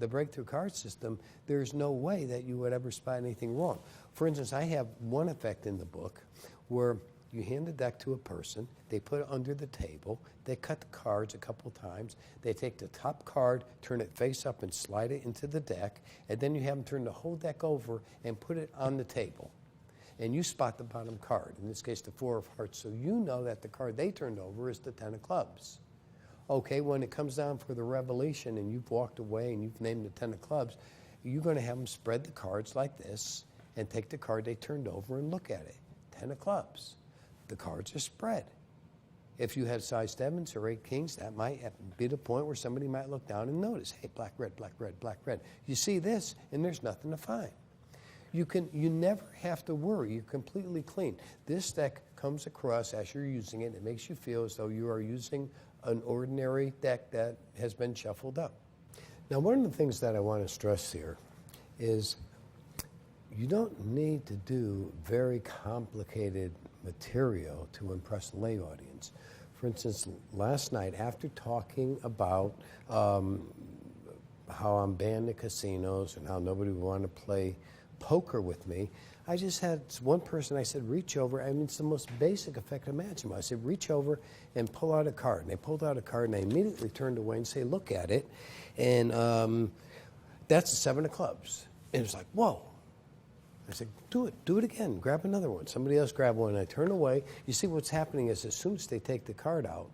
breakthrough card system, there's no way that you would ever spot anything wrong. For instance, I have one effect in the book where you hand the deck to a person, they put it under the table, they cut the cards a couple times, they take the top card, turn it face up and slide it into the deck, and then you have them turn the whole deck over and put it on the table. And you spot the bottom card, in this case the 4 of hearts, so you know that the card they turned over is the 10 of clubs. Okay, when it comes down for the revelation and you've walked away and you've named the 10 of clubs, you're going to have them spread the cards like this and take the card they turned over and look at it. 10 of clubs. The cards are spread. If you had size 7s or 8 kings, that might be the point where somebody might look down and notice, hey, black, red, black, red, black, red. You see this, and there's nothing to find. You never have to worry. You're completely clean. This deck comes across as you're using it. It makes you feel as though you are using an ordinary deck that has been shuffled up. Now, one of the things that I want to stress here is you don't need to do very complicated material to impress the lay audience. For instance, last night, after talking about how I'm banned at casinos and how nobody would want to play poker with me, I just had one person, I said, reach over. I mean, it's the most basic effect imaginable. I said, reach over and pull out a card. And they pulled out a card, and I immediately turned away and say, look at it. And that's the 7 of clubs. And it was like, whoa. I said, do it again. Grab another one. Somebody else grabbed one, and I turn away. You see what's happening is as soon as they take the card out,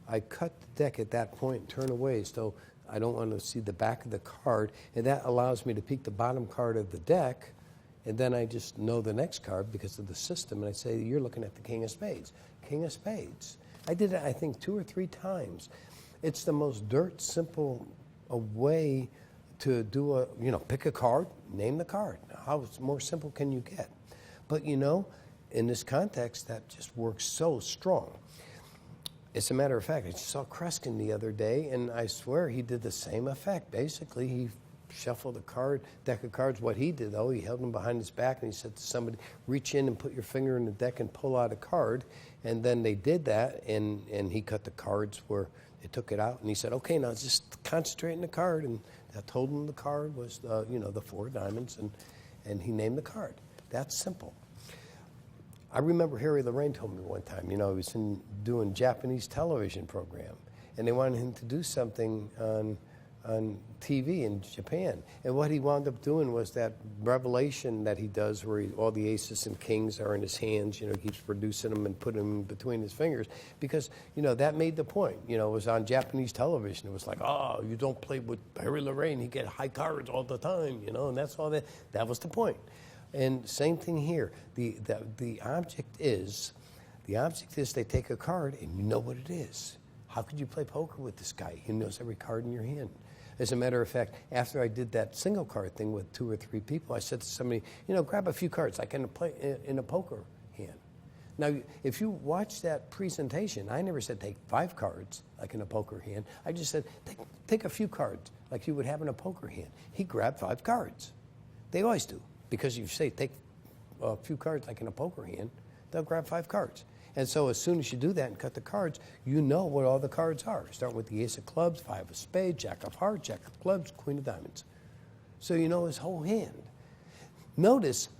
I cut the deck at that point and turn away so I don't want to see the back of the card, and that allows me to peek the bottom card of the deck, and then I just know the next card because of the system, and I say, you're looking at the King of Spades. King of Spades. I did it, I think, 2 or 3 times. It's the most dirt simple way to do pick a card, name the card. How more simple can you get? But, in this context, that just works so strong. As a matter of fact, I saw Kreskin the other day, and I swear he did the same effect. Basically, he shuffled a deck of cards. What he did, though, he held them behind his back, and he said to somebody, reach in and put your finger in the deck and pull out a card. And then they did that, and he cut the cards where they took it out, and he said, okay, now just concentrate on the card. And I told him the card was, the 4 of diamonds, and he named the card. That's simple. I remember Harry Lorraine told me one time, he was doing Japanese television program, and they wanted him to do something on TV in Japan. And what he wound up doing was that revelation that he does where all the aces and kings are in his hands, he keeps producing them and putting them between his fingers because, that made the point. It was on Japanese television. It was like, oh, you don't play with Harry Lorraine. He get high cards all the time, and that's all that. That was the point. And same thing here. The object is they take a card and you know what it is. How could you play poker with this guy? He knows every card in your hand. As a matter of fact, after I did that single card thing with 2 or 3 people, I said to somebody, grab a few cards like in a poker hand. Now, if you watch that presentation, I never said take 5 cards like in a poker hand. I just said take a few cards like you would have in a poker hand. He grabbed 5 cards. They always do. Because you say take a few cards like in a poker hand, they'll grab 5 cards. And so as soon as you do that and cut the cards, you know what all the cards are. Start with the ace of clubs, 5 of spades, jack of hearts, jack of clubs, queen of diamonds. So you know his whole hand. Notice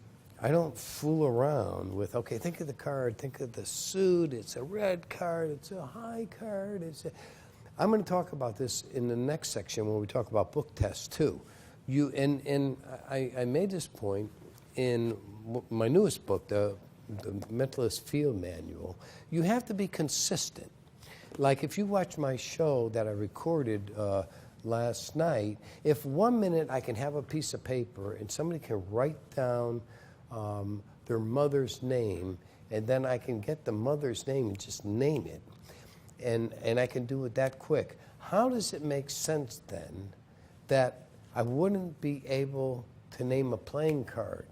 I don't fool around with, okay, think of the card, think of the suit, it's a red card, it's a high card. I'm going to talk about this in the next section when we talk about book tests too. I made this point in my newest book, the Mentalist Field Manual. You have to be consistent. Like if you watch my show that I recorded last night, if 1 minute I can have a piece of paper and somebody can write down their mother's name, and then I can get the mother's name and just name it, and I can do it that quick. how does it make sense then that I wouldn't be able to name a playing card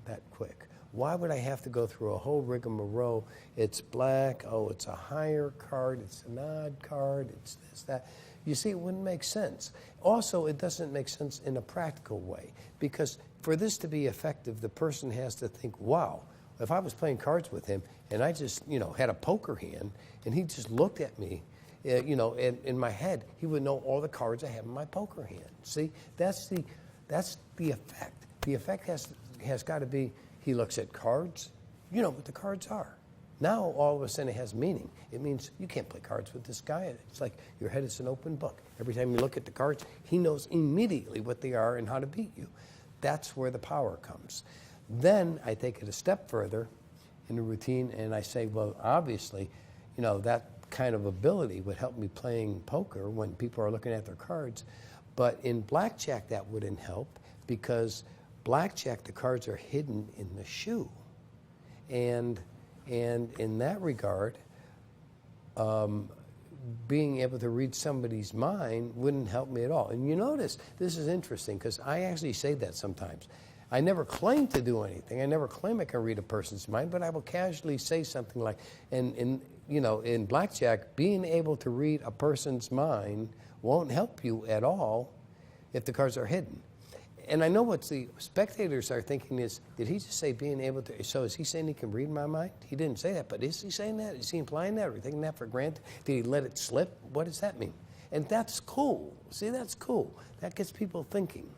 that quick? Why would I have to go through a whole rigmarole? It's black, oh, it's a higher card, it's an odd card, it's this, that. You see, it wouldn't make sense. Also, it doesn't make sense in a practical way, because for this to be effective, the person has to think, wow, if I was playing cards with him and I just, had a poker hand and he just looked at me, in my head, he would know all the cards I have in my poker hand. See, that's the effect. The effect has got to be, he looks at cards, you know what the cards are. Now, all of a sudden, it has meaning. It means you can't play cards with this guy. It's like your head is an open book. Every time you look at the cards, he knows immediately what they are and how to beat you. That's where the power comes. Then I take it a step further in the routine, and I say, well, obviously, that kind of ability would help me playing poker when people are looking at their cards. But in blackjack, that wouldn't help, because blackjack, the cards are hidden in the shoe. And in that regard, being able to read somebody's mind wouldn't help me at all. And you notice, this is interesting, because I actually say that sometimes. I never claim to do anything. I never claim I can read a person's mind, but I will casually say something like, in blackjack, being able to read a person's mind won't help you at all if the cards are hidden. And I know what the spectators are thinking is, did he just say being able to, so is he saying he can read my mind? He didn't say that, but is he saying that? Is he implying that? Are we taking that for granted? Did he let it slip? What does that mean? And that's cool. See, that's cool. That gets people thinking.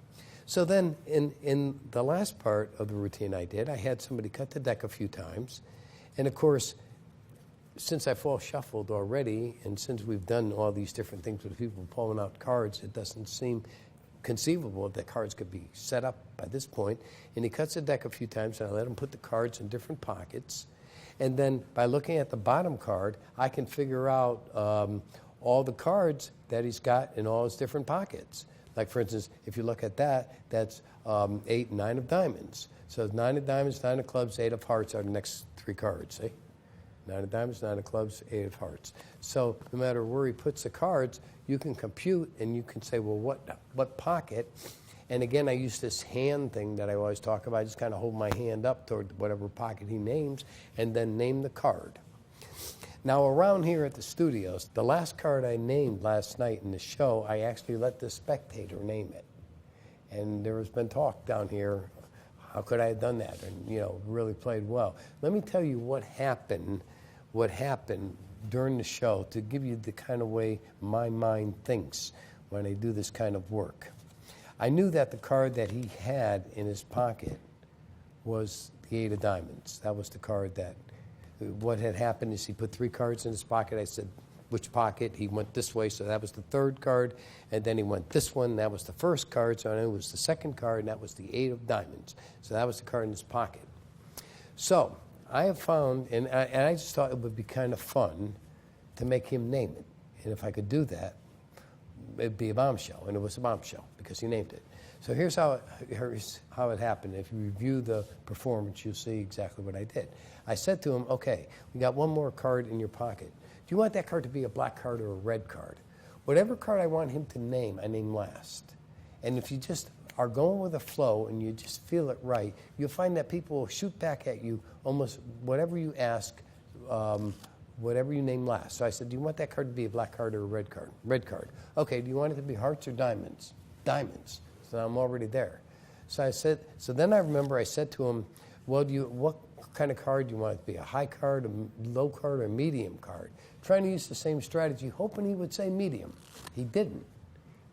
So then in the last part of the routine I did, I had somebody cut the deck a few times. And of course, since I've all shuffled already, and since we've done all these different things with people pulling out cards, it doesn't seem conceivable that cards could be set up by this point. And he cuts the deck a few times, and I let him put the cards in different pockets. And then by looking at the bottom card, I can figure out all the cards that he's got in all his different pockets. Like, for instance, if you look at that, that's 8 and 9 of diamonds. So 9 of diamonds, 9 of clubs, 8 of hearts are the next 3 cards, see? 9 of diamonds, 9 of clubs, 8 of hearts. So no matter where he puts the cards, you can compute and you can say, well, what pocket? And again, I use this hand thing that I always talk about. I just kind of hold my hand up toward whatever pocket he names and then name the card. Now, around here at the studios, the last card I named last night in the show, I actually let the spectator name it. And there has been talk down here, how could I have done that? And, really played well. Let me tell you what happened during the show to give you the kind of way my mind thinks when I do this kind of work. I knew that the card that he had in his pocket was the 8 of diamonds. That was the card that, what had happened is he put 3 cards in his pocket. I said, which pocket? He went this way, so that was the 3rd card. And then he went this one, that was the 1st card. So I knew it was the 2nd card, and that was the 8 of diamonds. So that was the card in his pocket. So I have found, and I just thought it would be kind of fun to make him name it. And if I could do that, it'd be a bombshell. And it was a bombshell because he named it. So here's how it happened. If you review the performance, you'll see exactly what I did. I said to him, okay, we got one more card in your pocket. Do you want that card to be a black card or a red card? Whatever card I want him to name, I name last. And if you just are going with a flow and you just feel it right, you'll find that people will shoot back at you almost whatever you ask, whatever you name last. So I said, do you want that card to be a black card or a red card? Red card. Okay, do you want it to be hearts or diamonds? Diamonds. So I'm already there. So I said, so then I remember I said to him, well, what kind of card do you want it to be? A high card, a low card, or a medium card? Trying to use the same strategy, hoping he would say medium. He didn't.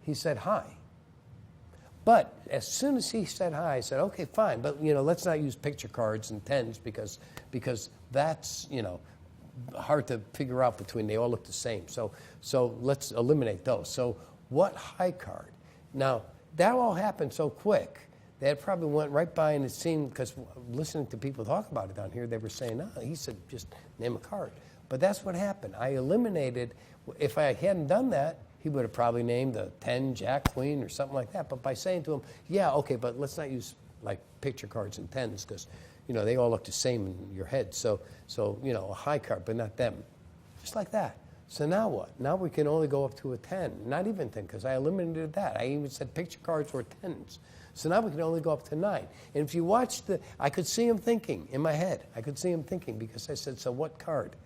He said high. But as soon as he said high, I said, okay, fine, but let's not use picture cards and tens because that's hard to figure out between. They all look the same. So let's eliminate those. So what high card? Now that all happened so quick that it probably went right by, and it seemed, because listening to people talk about it down here, they were saying, oh, he said just name a card. But that's what happened. I eliminated. If I hadn't done that, he would have probably named a 10, Jack, Queen, or something like that. But by saying to him, yeah, okay, but let's not use like picture cards and tens because, they all look the same in your head. So a high card, but not them. Just like that. So now what? Now we can only go up to a 10. Not even 10, because I eliminated that. I even said picture cards were 10s. So now we can only go up to 9. And if you watch I could see him thinking in my head. I could see him thinking because I said, so what card?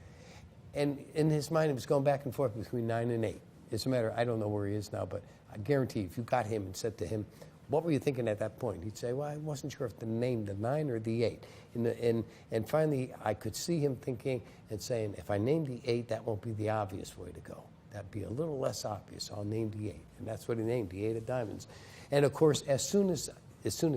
And in his mind, he was going back and forth between 9 and 8. As a matter, I don't know where he is now, but I guarantee if you got him and said to him, what were you thinking at that point? He'd say, well, I wasn't sure if to name the 9 or the 8. And finally, I could see him thinking and saying, if I name the 8, that won't be the obvious way to go. That'd be a little less obvious. I'll name the 8. And that's what he named, the 8 of diamonds. And of course, as soon as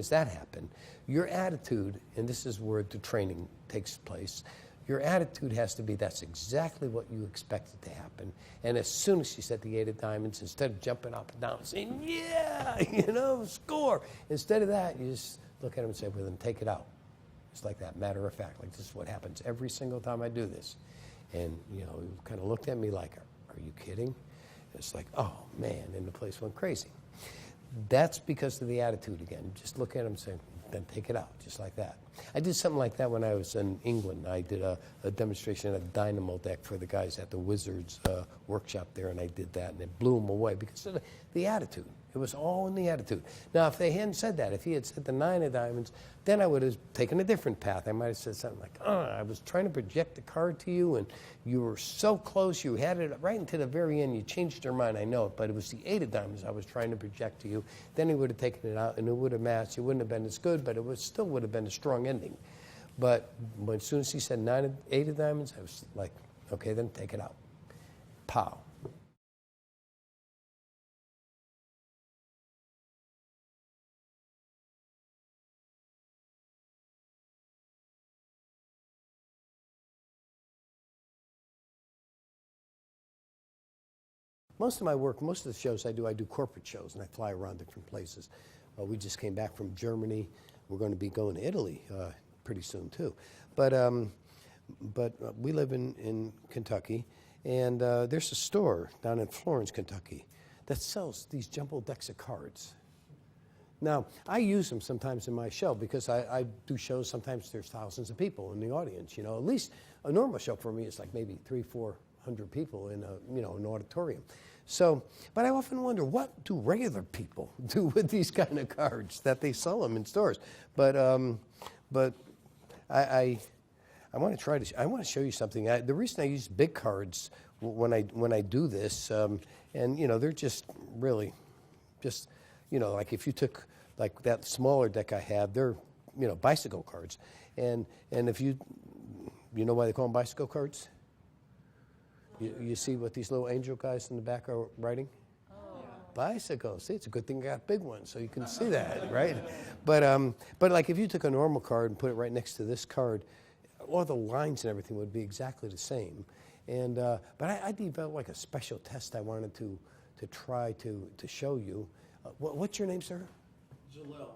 that happened, your attitude, and this is where the training takes place, your attitude has to be, that's exactly what you expected to happen. And as soon as she said the 8 of diamonds, instead of jumping up and down and saying, yeah, score. Instead of that, you just look at him and say, well, then take it out. It's like that, matter of fact. Like, this is what happens every single time I do this. And, he kind of looked at me like, are you kidding? It's like, oh, man, and the place went crazy. That's because of the attitude again. Just look at him and say, then take it out, just like that. I did something like that when I was in England. I did a demonstration of a dynamo deck for the guys at the Wizards workshop there, and I did that, and it blew them away because of the attitude. It was all in the attitude. Now, if they hadn't said that, if he had said the 9 of diamonds, then I would have taken a different path. I might have said something like, I was trying to project the card to you, and you were so close. You had it right until the very end. You changed your mind, I know it, but it was the 8 of diamonds I was trying to project to you. Then he would have taken it out, and it would have matched. It wouldn't have been as good, but it still would have been a strong ending. But as soon as he said 8 of diamonds, I was like, okay, then take it out. Pow. Most of my work, most of the shows I do corporate shows, and I fly around different places. We just came back from Germany. We're going to be going to Italy pretty soon, too. But we live in Kentucky, and there's a store down in Florence, Kentucky, that sells these jumbo decks of cards. Now, I use them sometimes in my show because I do shows. Sometimes there's thousands of people in the audience. At least a normal show for me is like maybe 300-400 people in an auditorium. So, but I often wonder, what do regular people do with these kind of cards that they sell them in stores? But I want to show you something. The reason I use big cards when I do this, and they're just really, like if you took like that smaller deck I have, they're bicycle cards, and if you know why they call them bicycle cards? You see what these little angel guys in the back are writing? Oh. Bicycles. See, it's a good thing I got big ones, so you can see that, right? But like if you took a normal card and put it right next to this card, all the lines and everything would be exactly the same. And but I developed like a special test I wanted to try to show you. What's your name, sir? Jalel.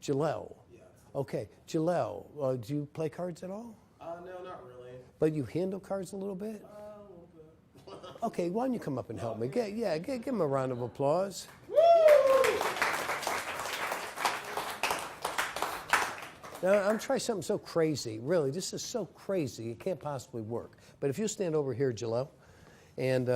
Jalel. Yeah. Okay, Jalel. Do you play cards at all? No, not really. But you handle cards a little bit? Okay, why don't you come up and help me? Give him a round of applause. Now, I'm trying something so crazy. Really, this is so crazy. It can't possibly work. But if you stand over here, Jalel, and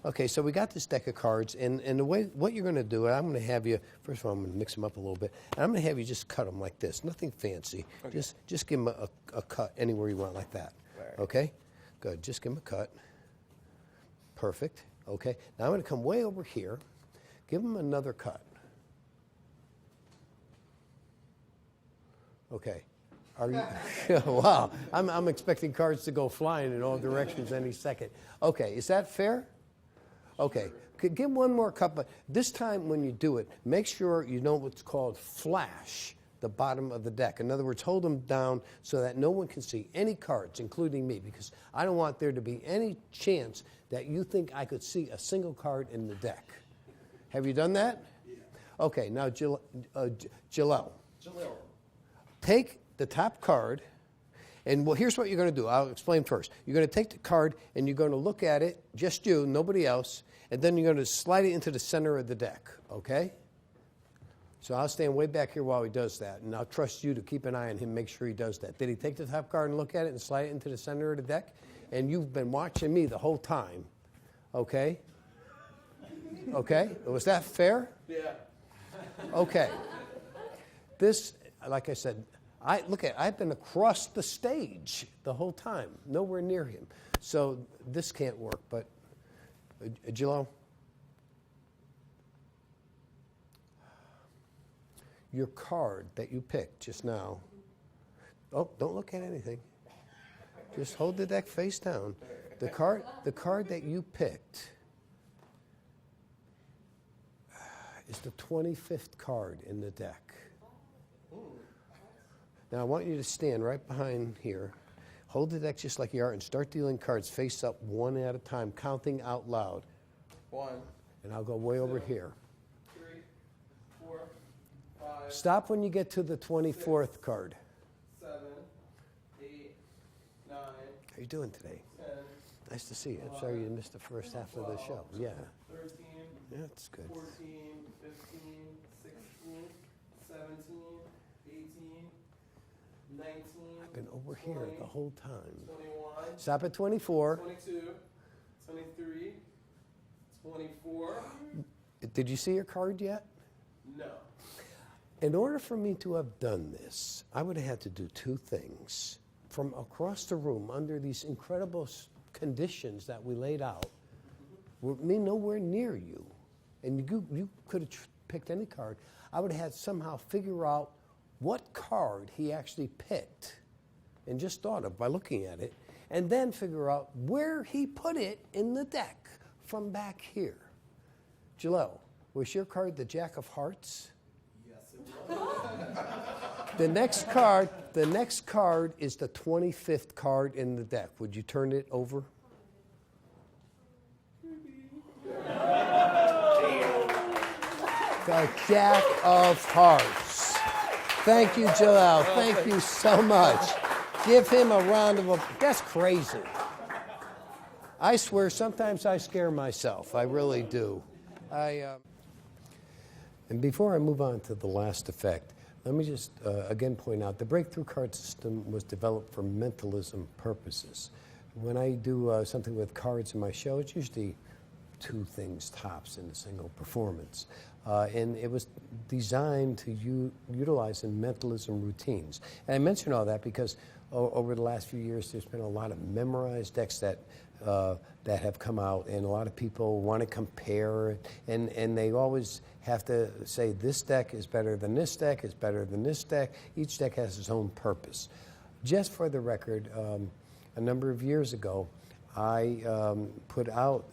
okay, so we got this deck of cards, and the way what you're going to do, I'm going to have you. First of all, I'm going to mix them up a little bit, and I'm going to have you just cut them like this. Nothing fancy. Okay. Just give them a cut anywhere you want, like that. Right. Okay, good. Just give them a cut. Perfect. Okay. Now I'm going to come way over here. Give them another cut. Okay. Are you? Wow. I'm expecting cards to go flying in all directions any second. Okay. Is that fair? Okay. Give one more cut, but this time when you do it, make sure you know what's called flash the bottom of the deck. In other words, hold them down so that no one can see any cards, including me, because I don't want there to be any chance that you think I could see a single card in the deck. Have you done that? Yeah. Okay, now Jalel. Take the top card, and here's what you're going to do. I'll explain first. You're going to take the card, and you're going to look at it, just you, nobody else, and then you're going to slide it into the center of the deck, okay? So I'll stand way back here while he does that, and I'll trust you to keep an eye on him, make sure he does that. Did he take the top card and look at it and slide it into the center of the deck? And you've been watching me the whole time. Okay? Okay? Was that fair? Yeah. Okay. This, like I said, I've been across the stage the whole time, nowhere near him. So this can't work, but Jalal, your card that you picked just now. Oh, don't look at anything. Just hold the deck face down. The card that you picked is the 25th card in the deck. Now I want you to stand right behind here. Hold the deck just like you are and start dealing cards face up one at a time, counting out loud. 1, And I'll go way over here. 3, 4, 5, Stop when you get to the 24th card. 7, 8, 9, How are you doing today? 10, Nice to see you. I'm sorry you missed the first half of the show. Yeah, 13, that's good. 14, 15, 16, 17, 18, 19, I've been over here the whole time. 21, Stop at 24. 22, 23, 24. Did you see your card yet? No. In order for me to have done this, I would have had to do two things. From across the room, under these incredible conditions that we laid out, with me nowhere near you, and you could have picked any card, I would have had to somehow figure out what card he actually picked, and just thought of by looking at it, and then figure out where he put it in the deck from back here. Jalel, was your card the Jack of Hearts? Yes, it was. The next card is the 25th card in the deck. Would you turn it over? The Jack of Hearts. Thank you, Jalal. Thank you so much. Give him a round of applause. That's crazy. I swear, sometimes I scare myself. I really do. And before I move on to the last effect, let me just again point out the breakthrough card system was developed for mentalism purposes. When I do something with cards in my show, it's usually two things tops in a single performance. And it was designed to utilize in mentalism routines. And I mention all that because over the last few years, there's been a lot of memorized decks that have come out, and a lot of people want to compare, and they always have to say this deck is better than this deck, is better than this deck. Each deck has its own purpose. Just for the record, a number of years ago, I put out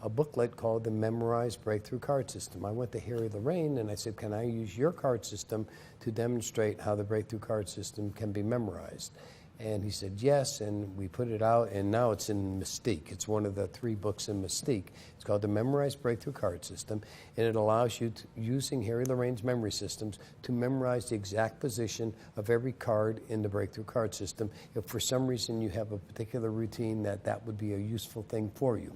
a booklet called the Memorized Breakthrough Card System. I went to Harry Lorraine and I said, can I use your card system to demonstrate how the Breakthrough Card System can be memorized? And he said yes, and we put it out, and now it's in Mystique. It's one of the 3 books in Mystique. It's called the Memorized Breakthrough Card System, and it allows you, using Harry Lorraine's memory systems, to memorize the exact position of every card in the Breakthrough Card System. If for some reason you have a particular routine, that would be a useful thing for you.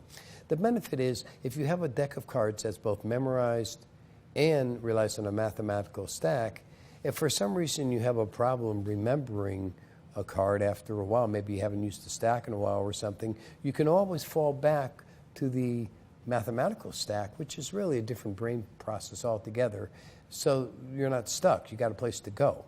The benefit is, if you have a deck of cards that's both memorized and relies on a mathematical stack, if for some reason you have a problem remembering a card after a while, maybe you haven't used the stack in a while or something, you can always fall back to the mathematical stack, which is really a different brain process altogether, so you're not stuck. You got a place to go.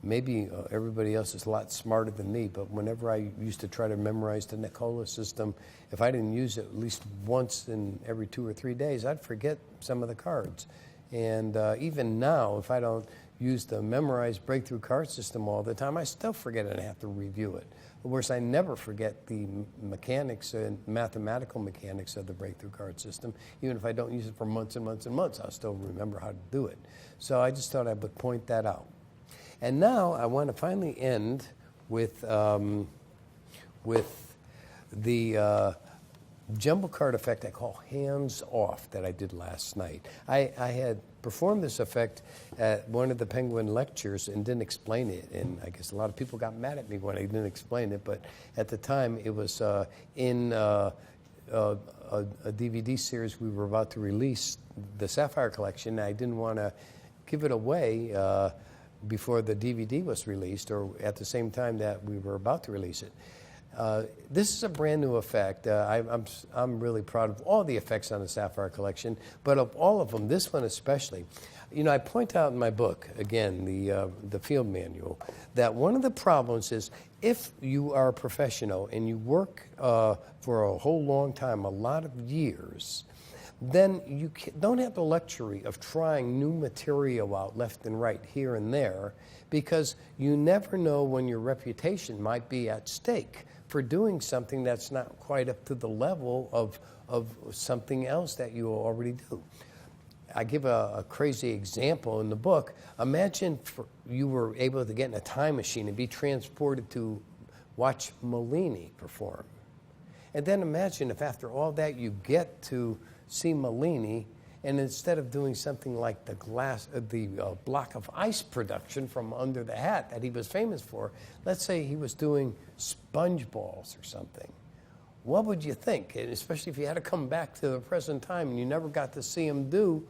Maybe everybody else is a lot smarter than me, but whenever I used to try to memorize the Nicola system, if I didn't use it at least once in every 2 or 3 days, I'd forget some of the cards. And even now, if I don't use the memorized breakthrough card system all the time, I still forget it and have to review it. Of course, I never forget the mechanics and mathematical mechanics of the breakthrough card system. Even if I don't use it for months and months and months, I'll still remember how to do it. So I just thought I would point that out. And now I want to finally end with the jumbo card effect I call hands off that I did last night. I had performed this effect at one of the Penguin lectures and didn't explain it, and I guess a lot of people got mad at me when I didn't explain it, but at the time it was in a DVD series we were about to release, the Sapphire Collection. I didn't want to give it away before the DVD was released or at the same time that we were about to release it. This is a brand new effect. I'm really proud of all the effects on the Sapphire collection, but of all of them, this one especially. You know, I point out in my book, again, the field manual, that one of the problems is if you are a professional and you work for a whole long time, a lot of years, then you don't have the luxury of trying new material out left and right, here and there, because you never know when your reputation might be at stake for doing something that's not quite up to the level of something else that you already do. I give a crazy example in the book. Imagine you were able to get in a time machine and be transported to watch Mellini perform. And then imagine if after all that you get to see Mellini, and instead of doing something like the block of ice production from Under the Hat that he was famous for, let's say he was doing sponge balls or something. What would you think? And especially if you had to come back to the present time and you never got to see him do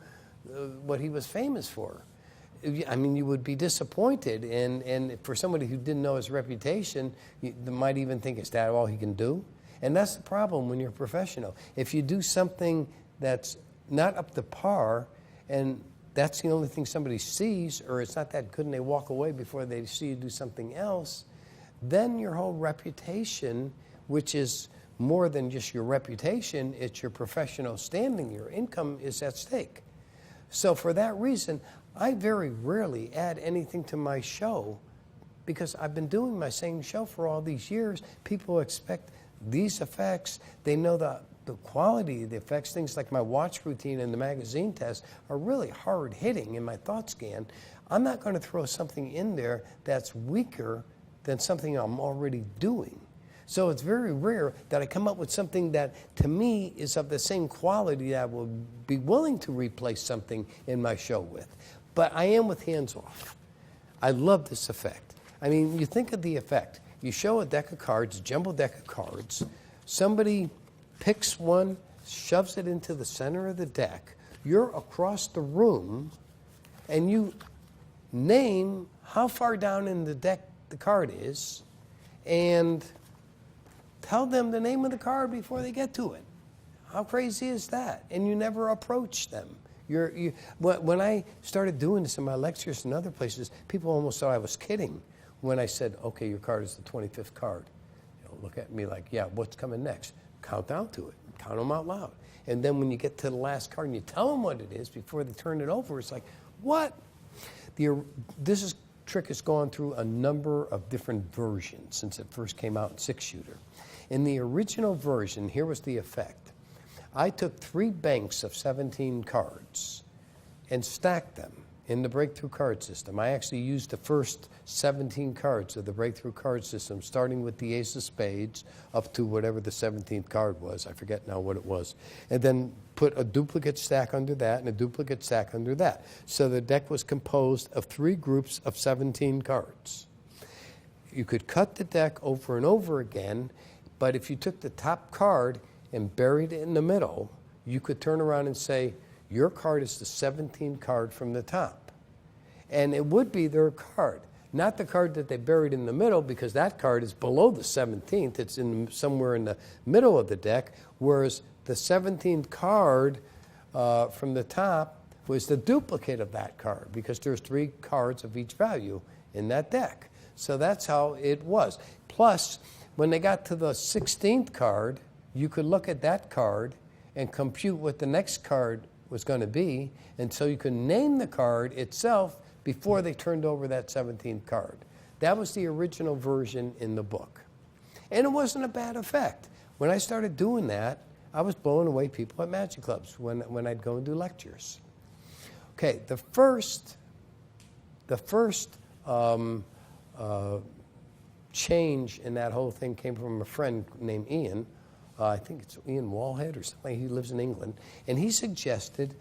what he was famous for. I mean, you would be disappointed, and for somebody who didn't know his reputation, they might even think, is that all he can do? And that's the problem when you're a professional. If you do something that's not up to par, and that's the only thing somebody sees, or it's not that good and they walk away before they see you do something else, then your whole reputation, which is more than just your reputation, it's your professional standing, your income is at stake. So for that reason, I very rarely add anything to my show because I've been doing my same show for all these years. People expect these effects. They know the quality of the effects. Things like my watch routine and the magazine test are really hard-hitting in my thought scan. I'm not going to throw something in there that's weaker than something I'm already doing. So it's very rare that I come up with something that, to me, is of the same quality that I will be willing to replace something in my show with. But I am with hands off. I love this effect. I mean, you think of the effect. You show a deck of cards, a jumbo deck of cards. Somebody picks one, shoves it into the center of the deck. You're across the room, and you name how far down in the deck the card is, and tell them the name of the card before they get to it. How crazy is that? And you never approach them. When I started doing this in my lectures and other places, people almost thought I was kidding when I said, okay, your card is the 25th card. Look at me like, yeah, what's coming next? Count down to it. Count them out loud. And then when you get to the last card and you tell them what it is before they turn it over, it's like, what? This trick has gone through a number of different versions since it first came out in 6-shooter. In the original version, here was the effect. I took 3 banks of 17 cards and stacked them in the breakthrough card system. I actually used the first 17 cards of the breakthrough card system, starting with the ace of spades up to whatever the 17th card was. I forget now what it was. And then put a duplicate stack under that and a duplicate stack under that. So the deck was composed of 3 groups of 17 cards. You could cut the deck over and over again, but if you took the top card and buried it in the middle, you could turn around and say, your card is the 17th card from the top. And it would be their card, not the card that they buried in the middle, because that card is below the 17th. It's somewhere in the middle of the deck, whereas the 17th card from the top was the duplicate of that card, because there's 3 cards of each value in that deck. So that's how it was. Plus, when they got to the 16th card, you could look at that card and compute what the next card was going to be, and so you could name the card itself before they turned over that 17th card. That was the original version in the book. And it wasn't a bad effect. When I started doing that, I was blowing away people at magic clubs when I'd go and do lectures. Okay, the first change in that whole thing came from a friend named Ian. I think it's Ian Wallhead or something. He lives in England. And he suggested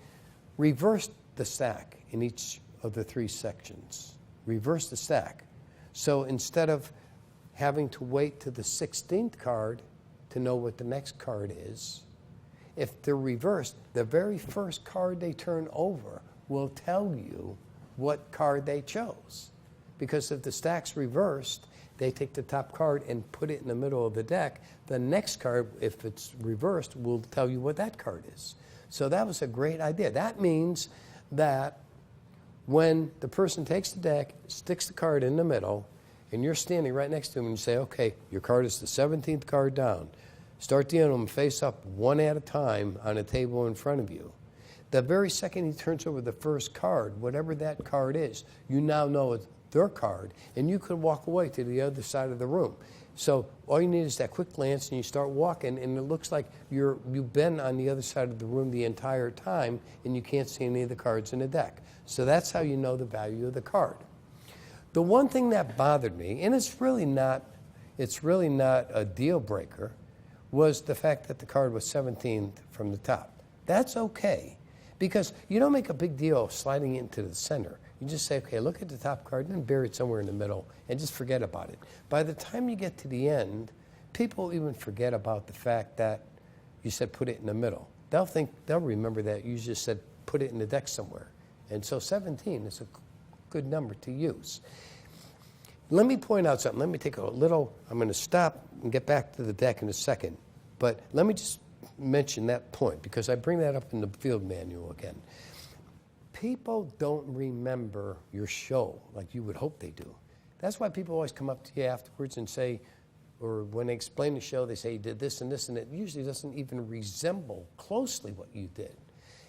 reverse the stack in each of the 3 sections. Reverse the stack. So instead of having to wait to the 16th card to know what the next card is, if they're reversed, the very first card they turn over will tell you what card they chose. because if the stack's reversed, they take the top card and put it in the middle of the deck. The next card, if it's reversed, will tell you what that card is. So that was a great idea. That means that when the person takes the deck, sticks the card in the middle, and you're standing right next to him and you say, okay, your card is the 17th card down. Start dealing them face up one at a time on a table in front of you. The very second he turns over the first card, whatever that card is, you now know it's their card, and you can walk away to the other side of the room. So all you need is that quick glance, and you start walking, and it looks like you've been on the other side of the room the entire time, and you can't see any of the cards in the deck. So that's how you know the value of the card. The one thing that bothered me, and it's really not a deal breaker, was the fact that the card was 17th from the top. That's okay, because you don't make a big deal of sliding it into the center. You just say, okay, look at the top card and then bury it somewhere in the middle and just forget about it. By the time you get to the end, people even forget about the fact that you said put it in the middle. They'll remember that you just said put it in the deck somewhere. And so 17 is a good number to use. Let me point out something. Let me take a little, I'm going to stop and get back to the deck in a second. But let me just mention that point, because I bring that up in the field manual again. People don't remember your show like you would hope they do. That's why people always come up to you afterwards and say, or when they explain the show, they say you did this, and it usually doesn't even resemble closely what you did.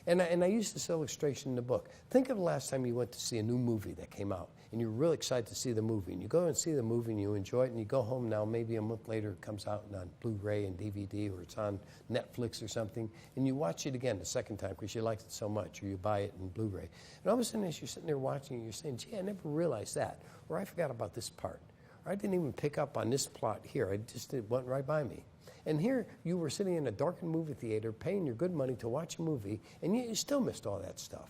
And I use this illustration in the book. Think of the last time you went to see a new movie that came out, and you're really excited to see the movie. And you go and see the movie, and you enjoy it, and you go home now, maybe a month later it comes out on Blu-ray and DVD, or it's on Netflix or something, and you watch it again the second time because you liked it so much, or you buy it in Blu-ray. And all of a sudden, as you're sitting there watching it, you're saying, gee, I never realized that, or I forgot about this part, or I didn't even pick up on this plot here. It went right by me. And here you were sitting in a darkened movie theater paying your good money to watch a movie, and yet you still missed all that stuff.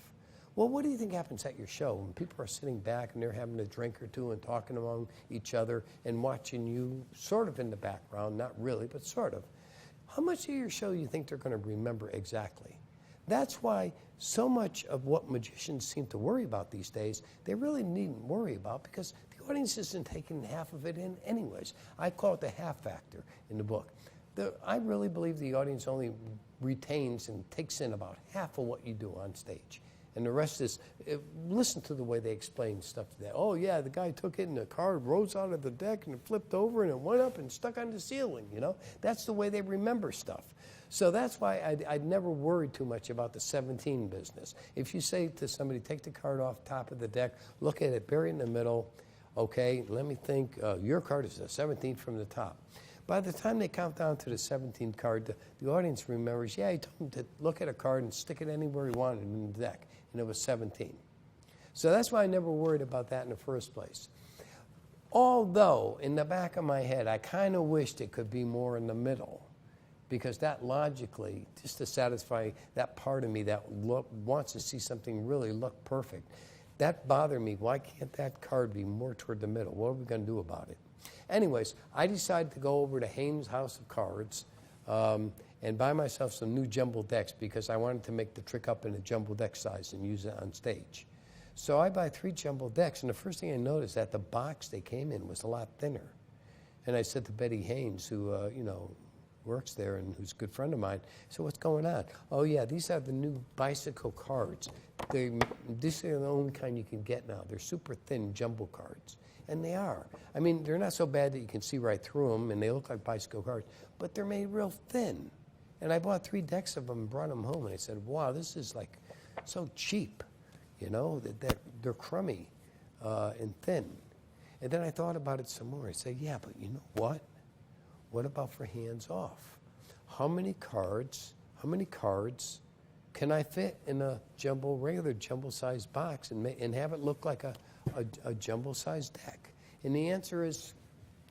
Well, what do you think happens at your show when people are sitting back and they're having a drink or two and talking among each other and watching you sort of in the background, not really, but sort of? How much of your show do you think they're going to remember exactly? That's why so much of what magicians seem to worry about these days, they really needn't worry about, because the audience isn't taking half of it in anyways. I call it the half factor in the book. I really believe the audience only retains and takes in about half of what you do on stage. And the rest is, listen to the way they explain stuff to that. Oh, yeah, the guy took it and the card rose out of the deck and it flipped over and it went up and stuck on the ceiling, you know. That's the way they remember stuff. So that's why I'd never worried too much about the 17 business. If you say to somebody, take the card off top of the deck, look at it, bury it in the middle, okay, let me think, your card is the 17th from the top. By the time they count down to the 17th card, the audience remembers, yeah, he told him to look at a card and stick it anywhere he wanted in the deck, and it was 17. So that's why I never worried about that in the first place. Although, in the back of my head, I kind of wished it could be more in the middle, because that logically, just to satisfy that part of me that wants to see something really look perfect, that bothered me. Why can't that card be more toward the middle? What are we going to do about it? Anyways, I decided to go over to Haynes' House of Cards and buy myself some new jumbo decks, because I wanted to make the trick up in a jumbo deck size and use it on stage. So I buy 3 jumbo decks, and the first thing I noticed that the box they came in was a lot thinner. And I said to Betty Haynes, who works there and who's a good friend of mine, so what's going on? Oh, yeah, these are the new bicycle cards. These are the only kind you can get now. They're super thin jumbo cards. And they are. I mean, they're not so bad that you can see right through them, and they look like bicycle cards, but they're made real thin. And I bought 3 decks of them and brought them home, and I said, wow, this is like so cheap, you know, that they're crummy and thin. And then I thought about it some more. I said, yeah, but you know what? What about for hands off? How many cards can I fit in a regular jumbo-sized box and have it look like a jumbo-sized deck? And the answer is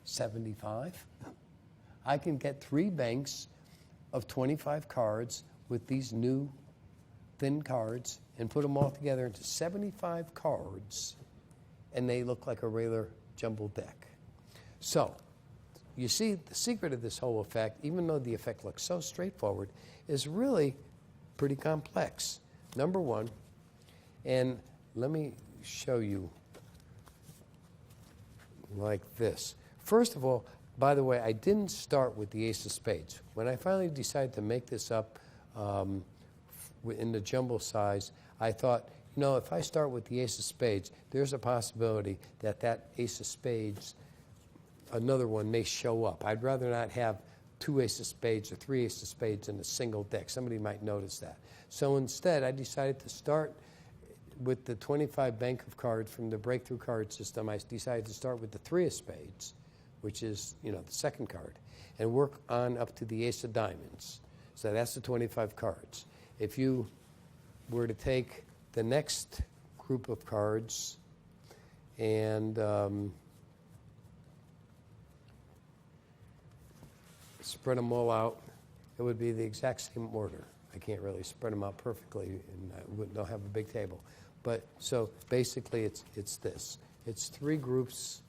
75. I can get 3 banks of 25 cards with these new thin cards and put them all together into 75 cards, and they look like a regular jumbo deck. So, you see, the secret of this whole effect, even though the effect looks so straightforward, is really pretty complex. Number one, and let me show you like this. First of all, by the way, I didn't start with the ace of spades. When I finally decided to make this up in the jumbo size, I thought, you know, if I start with the ace of spades, there's a possibility that that ace of spades, another one may show up. I'd rather not have 2 aces of spades or 3 aces of spades in a single deck. Somebody might notice that. So instead, I decided to start with the 25 bank of cards from the breakthrough card system. I decided to start with the 3 of spades, which is, you know, the second card, and work on up to the ace of diamonds. So that's the 25 cards. If you were to take the next group of cards and spread them all out, it would be the exact same order. I can't really spread them out perfectly, and I don't have a big table. But so basically it's this. It's 3 groups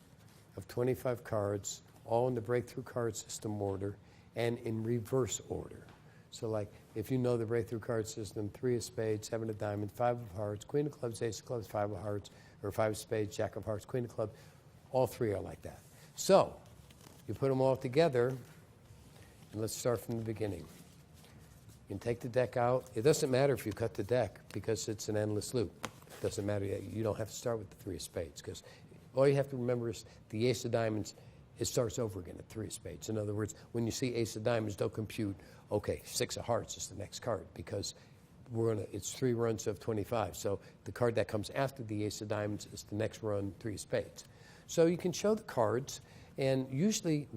of 25 cards, all in the breakthrough card system order and in reverse order. So like if you know the breakthrough card system, 3 of spades, 7 of diamonds, 5 of hearts, queen of clubs, ace of clubs, 5 of hearts, or 5 of spades, jack of hearts, queen of clubs, all 3 are like that. So you put them all together, and let's start from the beginning. You can take the deck out. It doesn't matter if you cut the deck because it's an endless loop. It doesn't matter. You don't have to start with the 3 of spades because all you have to remember is the ace of diamonds, it starts over again at 3 of spades. In other words, when you see ace of diamonds, don't compute, okay, 6 of hearts is the next card because it's 3 runs of 25. So the card that comes after the ace of diamonds is the next run, 3 of spades. So you can show the cards, and usually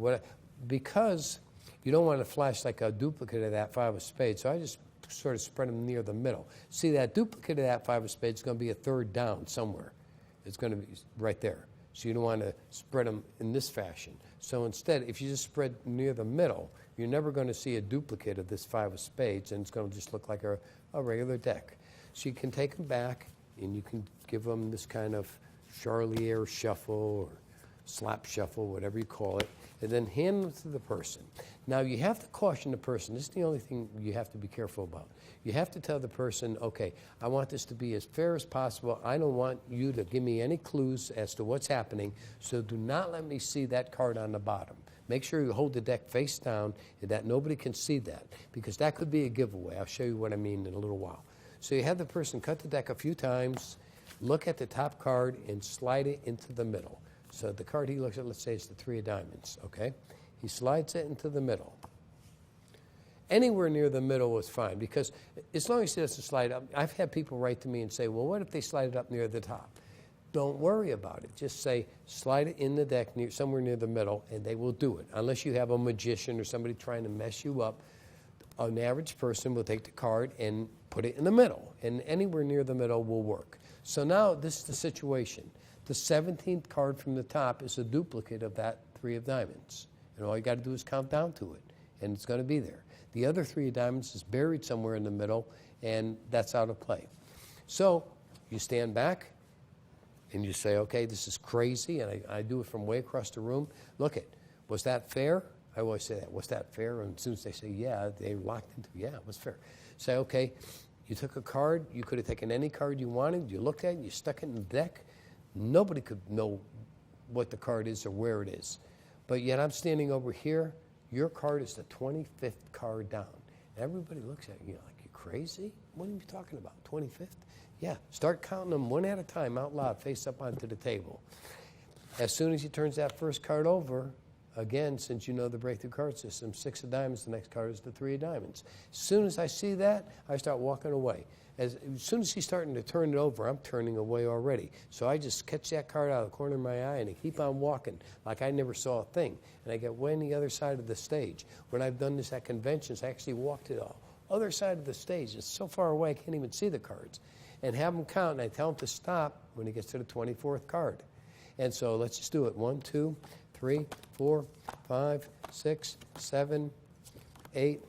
because you don't want to flash like a duplicate of that 5 of spades, so I just sort of spread them near the middle. See, that duplicate of that 5 of spades is going to be a third down somewhere. It's going to be right there. So you don't want to spread them in this fashion. So instead, if you just spread near the middle, you're never going to see a duplicate of this 5 of spades, and it's going to just look like a regular deck. So you can take them back, and you can give them this kind of Charlier shuffle or slap shuffle, whatever you call it, and then hand them to the person. Now, you have to caution the person. This is the only thing you have to be careful about. You have to tell the person, okay, I want this to be as fair as possible. I don't want you to give me any clues as to what's happening, so do not let me see that card on the bottom. Make sure you hold the deck face down and that nobody can see that, because that could be a giveaway. I'll show you what I mean in a little while. So you have the person cut the deck a few times, look at the top card, and slide it into the middle. So the card he looks at, let's say it's the 3 of diamonds, okay? He slides it into the middle. Anywhere near the middle is fine, because as long as he doesn't slide up, I've had people write to me and say, well, what if they slide it up near the top? Don't worry about it. Just say, slide it in the deck somewhere near the middle, and they will do it. Unless you have a magician or somebody trying to mess you up, an average person will take the card and put it in the middle, and anywhere near the middle will work. So now this is the situation. The 17th card from the top is a duplicate of that 3 of diamonds. And all you got to do is count down to it, and it's going to be there. The other 3 of diamonds is buried somewhere in the middle, and that's out of play. So you stand back, and you say, okay, this is crazy, and I do it from way across the room. Look it, was that fair? I always say that, was that fair? And as soon as they say, yeah, they locked into, yeah, it was fair. Say, okay, you took a card. You could have taken any card you wanted. You looked at it, you stuck it in the deck. Nobody could know what the card is or where it is. But yet I'm standing over here. Your card is the 25th card down. Everybody looks at you like, you crazy? What are you talking about, 25th? Yeah, start counting them one at a time out loud, face up onto the table. As soon as he turns that first card over, again, since you know the breakthrough card system, 6 of diamonds, the next card is the 3 of diamonds. As soon as I see that, I start walking away. As soon as he's starting to turn it over, I'm turning away already. So I just catch that card out of the corner of my eye and I keep on walking like I never saw a thing. And I get way on the other side of the stage. When I've done this at conventions, I actually walk to the other side of the stage. It's so far away I can't even see the cards. And have him count, and I tell him to stop when he gets to the 24th card. And so let's just do it. 1, 2, 3, 4, 5, 6, 7, 8,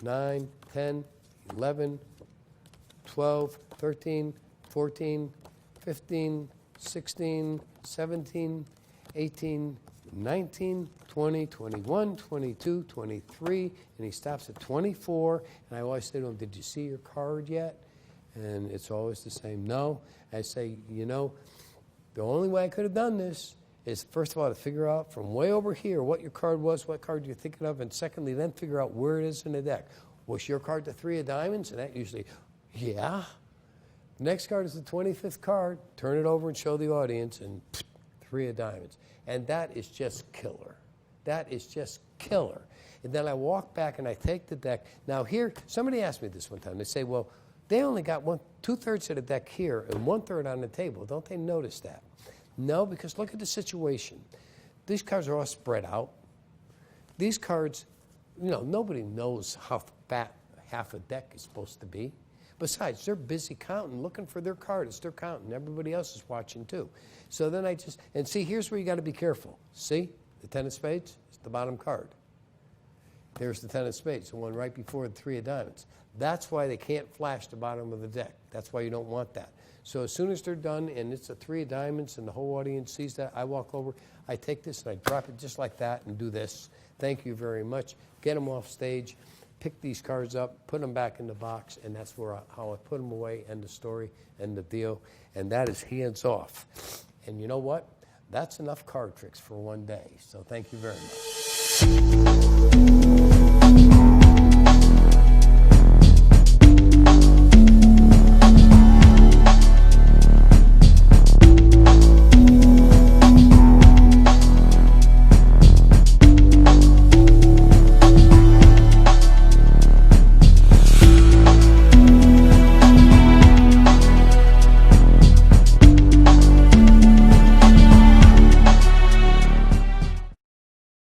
9, 10, 11, 12, 13, 14, 15, 16, 17, 18, 19, 20, 21, 22, 23, and he stops at 24. And I always say to him, did you see your card yet? And it's always the same, no. I say, you know, the only way I could have done this is, first of all, to figure out from way over here what your card was, what card you're thinking of, and secondly, then figure out where it is in the deck. Was your card the 3 of diamonds? And that usually, yeah. Next card is the 25th card. Turn it over and show the audience, and 3 of diamonds. And that is just killer. That is just killer. And then I walk back and I take the deck. Now here, somebody asked me this one time. They say, well, they only got 2/3 of the deck here and 1/3 on the table. Don't they notice that? No, because look at the situation. These cards are all spread out. These cards, nobody knows how fat half a deck is supposed to be. Besides, they're busy counting, looking for their card. It's their counting. Everybody else is watching too. So then and see, here's where you got to be careful. See, the 10 of spades is the bottom card. There's the 10 of spades, the one right before the 3 of diamonds. That's why they can't flash the bottom of the deck. That's why you don't want that. So as soon as they're done and it's a 3 of diamonds and the whole audience sees that, I walk over, I take this and I drop it just like that and do this. Thank you very much. Get them off stage. Pick these cards up, put them back in the box, and that's how I put them away, end the story, end the deal. And that is hands off. And you know what? That's enough card tricks for one day. So thank you very much.